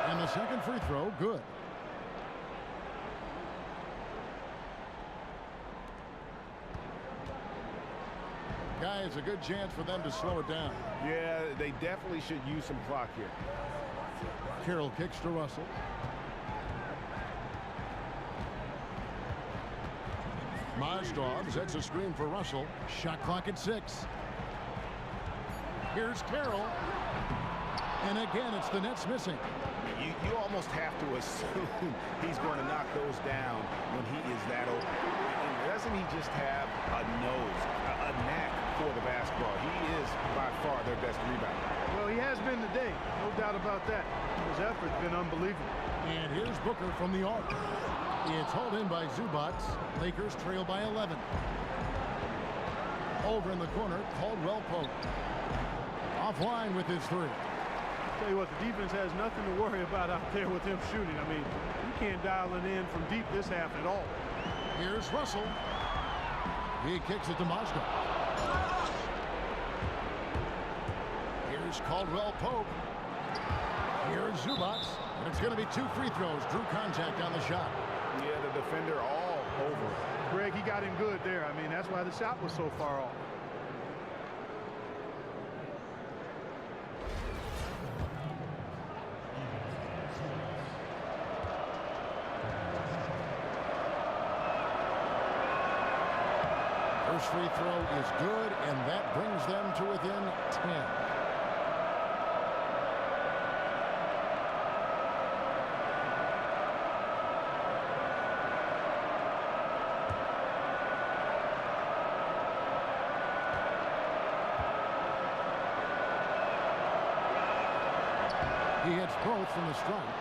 And the second free throw, good. Guys, a good chance for them to slow it down. Yeah, they definitely should use some clock here. Carroll kicks to Russell. Mozgov sets a screen for Russell. Shot clock at 6. Here's Carroll. And again, it's the Nets missing. You almost have to assume he's going to knock those down when he is that open. And doesn't he just have a nose, a knack for the basketball? He is by far their best rebounder. Well, he has been today, no doubt about that. His effort's been unbelievable. And here's Booker from the arc. It's hauled in by Zubats. Lakers trail by 11. Over in the corner, Caldwell Pope. Offline with his 3. Tell you what, the defense has nothing to worry about out there with him shooting. I mean, you can't dial it in from deep this half at all. Here's Russell. He kicks it to Mozgov. Here's Caldwell Pope. Here's Zubats. And it's going to be 2 free throws. Drew contact on the shot. Yeah, the defender all over it. Greg, he got him good there. I mean, that's why the shot was so far off. First free throw is good, and that brings them to within 10. He hits both from the strike.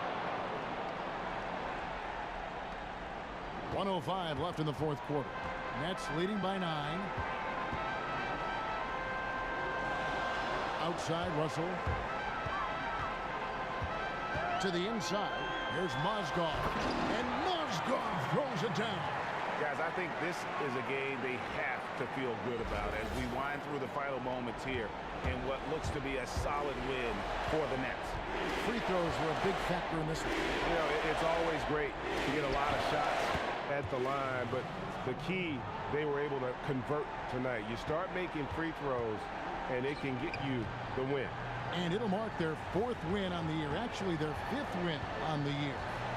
1:05 left in the fourth quarter. Nets leading by 9. Outside, Russell. To the inside. Here's Mozgov. And Mozgov throws it down. Guys, I think this is a game they have to feel good about as we wind through the final moments here in what looks to be a solid win for the Nets. Free throws were a big factor in this one. You know, it's always great to get a lot of shots at the line, but the key, they were able to convert tonight. You start making free throws, and it can get you the win. And it'll mark their 4th win on the year, actually their 5th win on the year.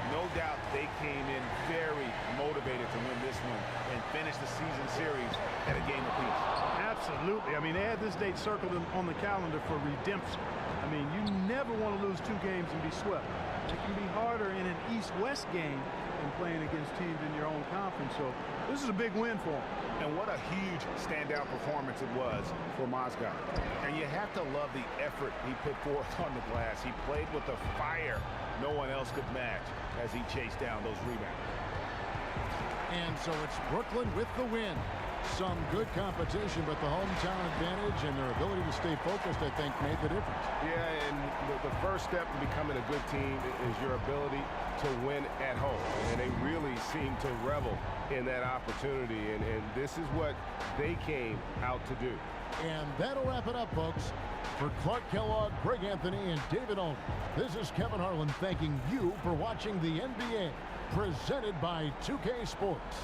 No doubt they came in very motivated to win this one and finish the season series at a game apiece. Absolutely. I mean, they had this date circled on the calendar for redemption. I mean, you never want to lose 2 games and be swept. It can be harder in an East-West game than playing against teams in your own conference. So this is a big win for them. And what a huge standout performance it was for Mozgov. And you have to love the effort he put forth on the glass. He played with a fire no one else could match as he chased down those rebounds. And so it's Brooklyn with the win. Some good competition, but the hometown advantage and their ability to stay focused, I think, made the difference. Yeah, and the first step in becoming a good team is your ability to win at home. And they really seem to revel in that opportunity, and this is what they came out to do. And that'll wrap it up, folks. For Clark Kellogg, Greg Anthony, and David Owen, this is Kevin Harlan thanking you for watching the NBA, presented by 2K Sports.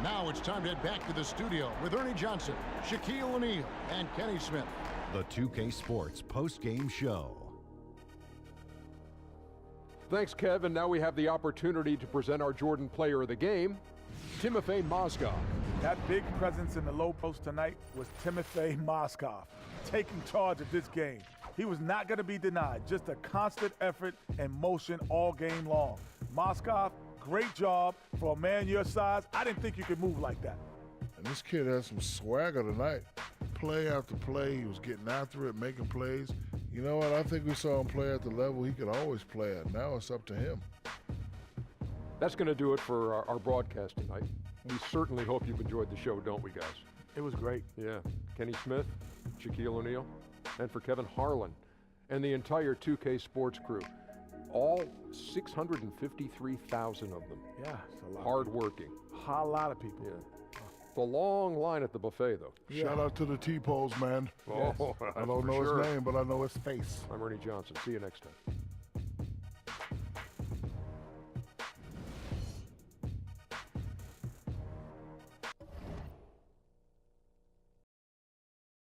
Now it's time to head back to the studio with Ernie Johnson, Shaquille O'Neal, and Kenny Smith. The 2K Sports post-game show. Thanks, Kevin. Now we have the opportunity to present our Jordan Player of the Game, Timofey Mozgov. That big presence in the low post tonight was Timofey Mozgov, taking charge of this game. He was not going to be denied, just a constant effort and motion all game long. Mozgov, great job for a man your size. I didn't think you could move like that. And this kid has some swagger tonight. Play after play, he was getting after it, making plays. You know what? I think we saw him play at the level he could always play at. Now it's up to him. That's going to do it for our broadcast tonight. We certainly hope you've enjoyed the show, don't we, guys? It was great. Yeah. Kenny Smith, Shaquille O'Neal, and for Kevin Harlan and the entire 2K Sports crew. All 653,000 of them. Yeah, it's a lot. Hard-working. A lot of people. Yeah. The long line at the buffet, though. Yeah. Shout out to the T-Pose, man. Oh, yes. I don't know his name, but I know his face. I'm Ernie Johnson. See you next time.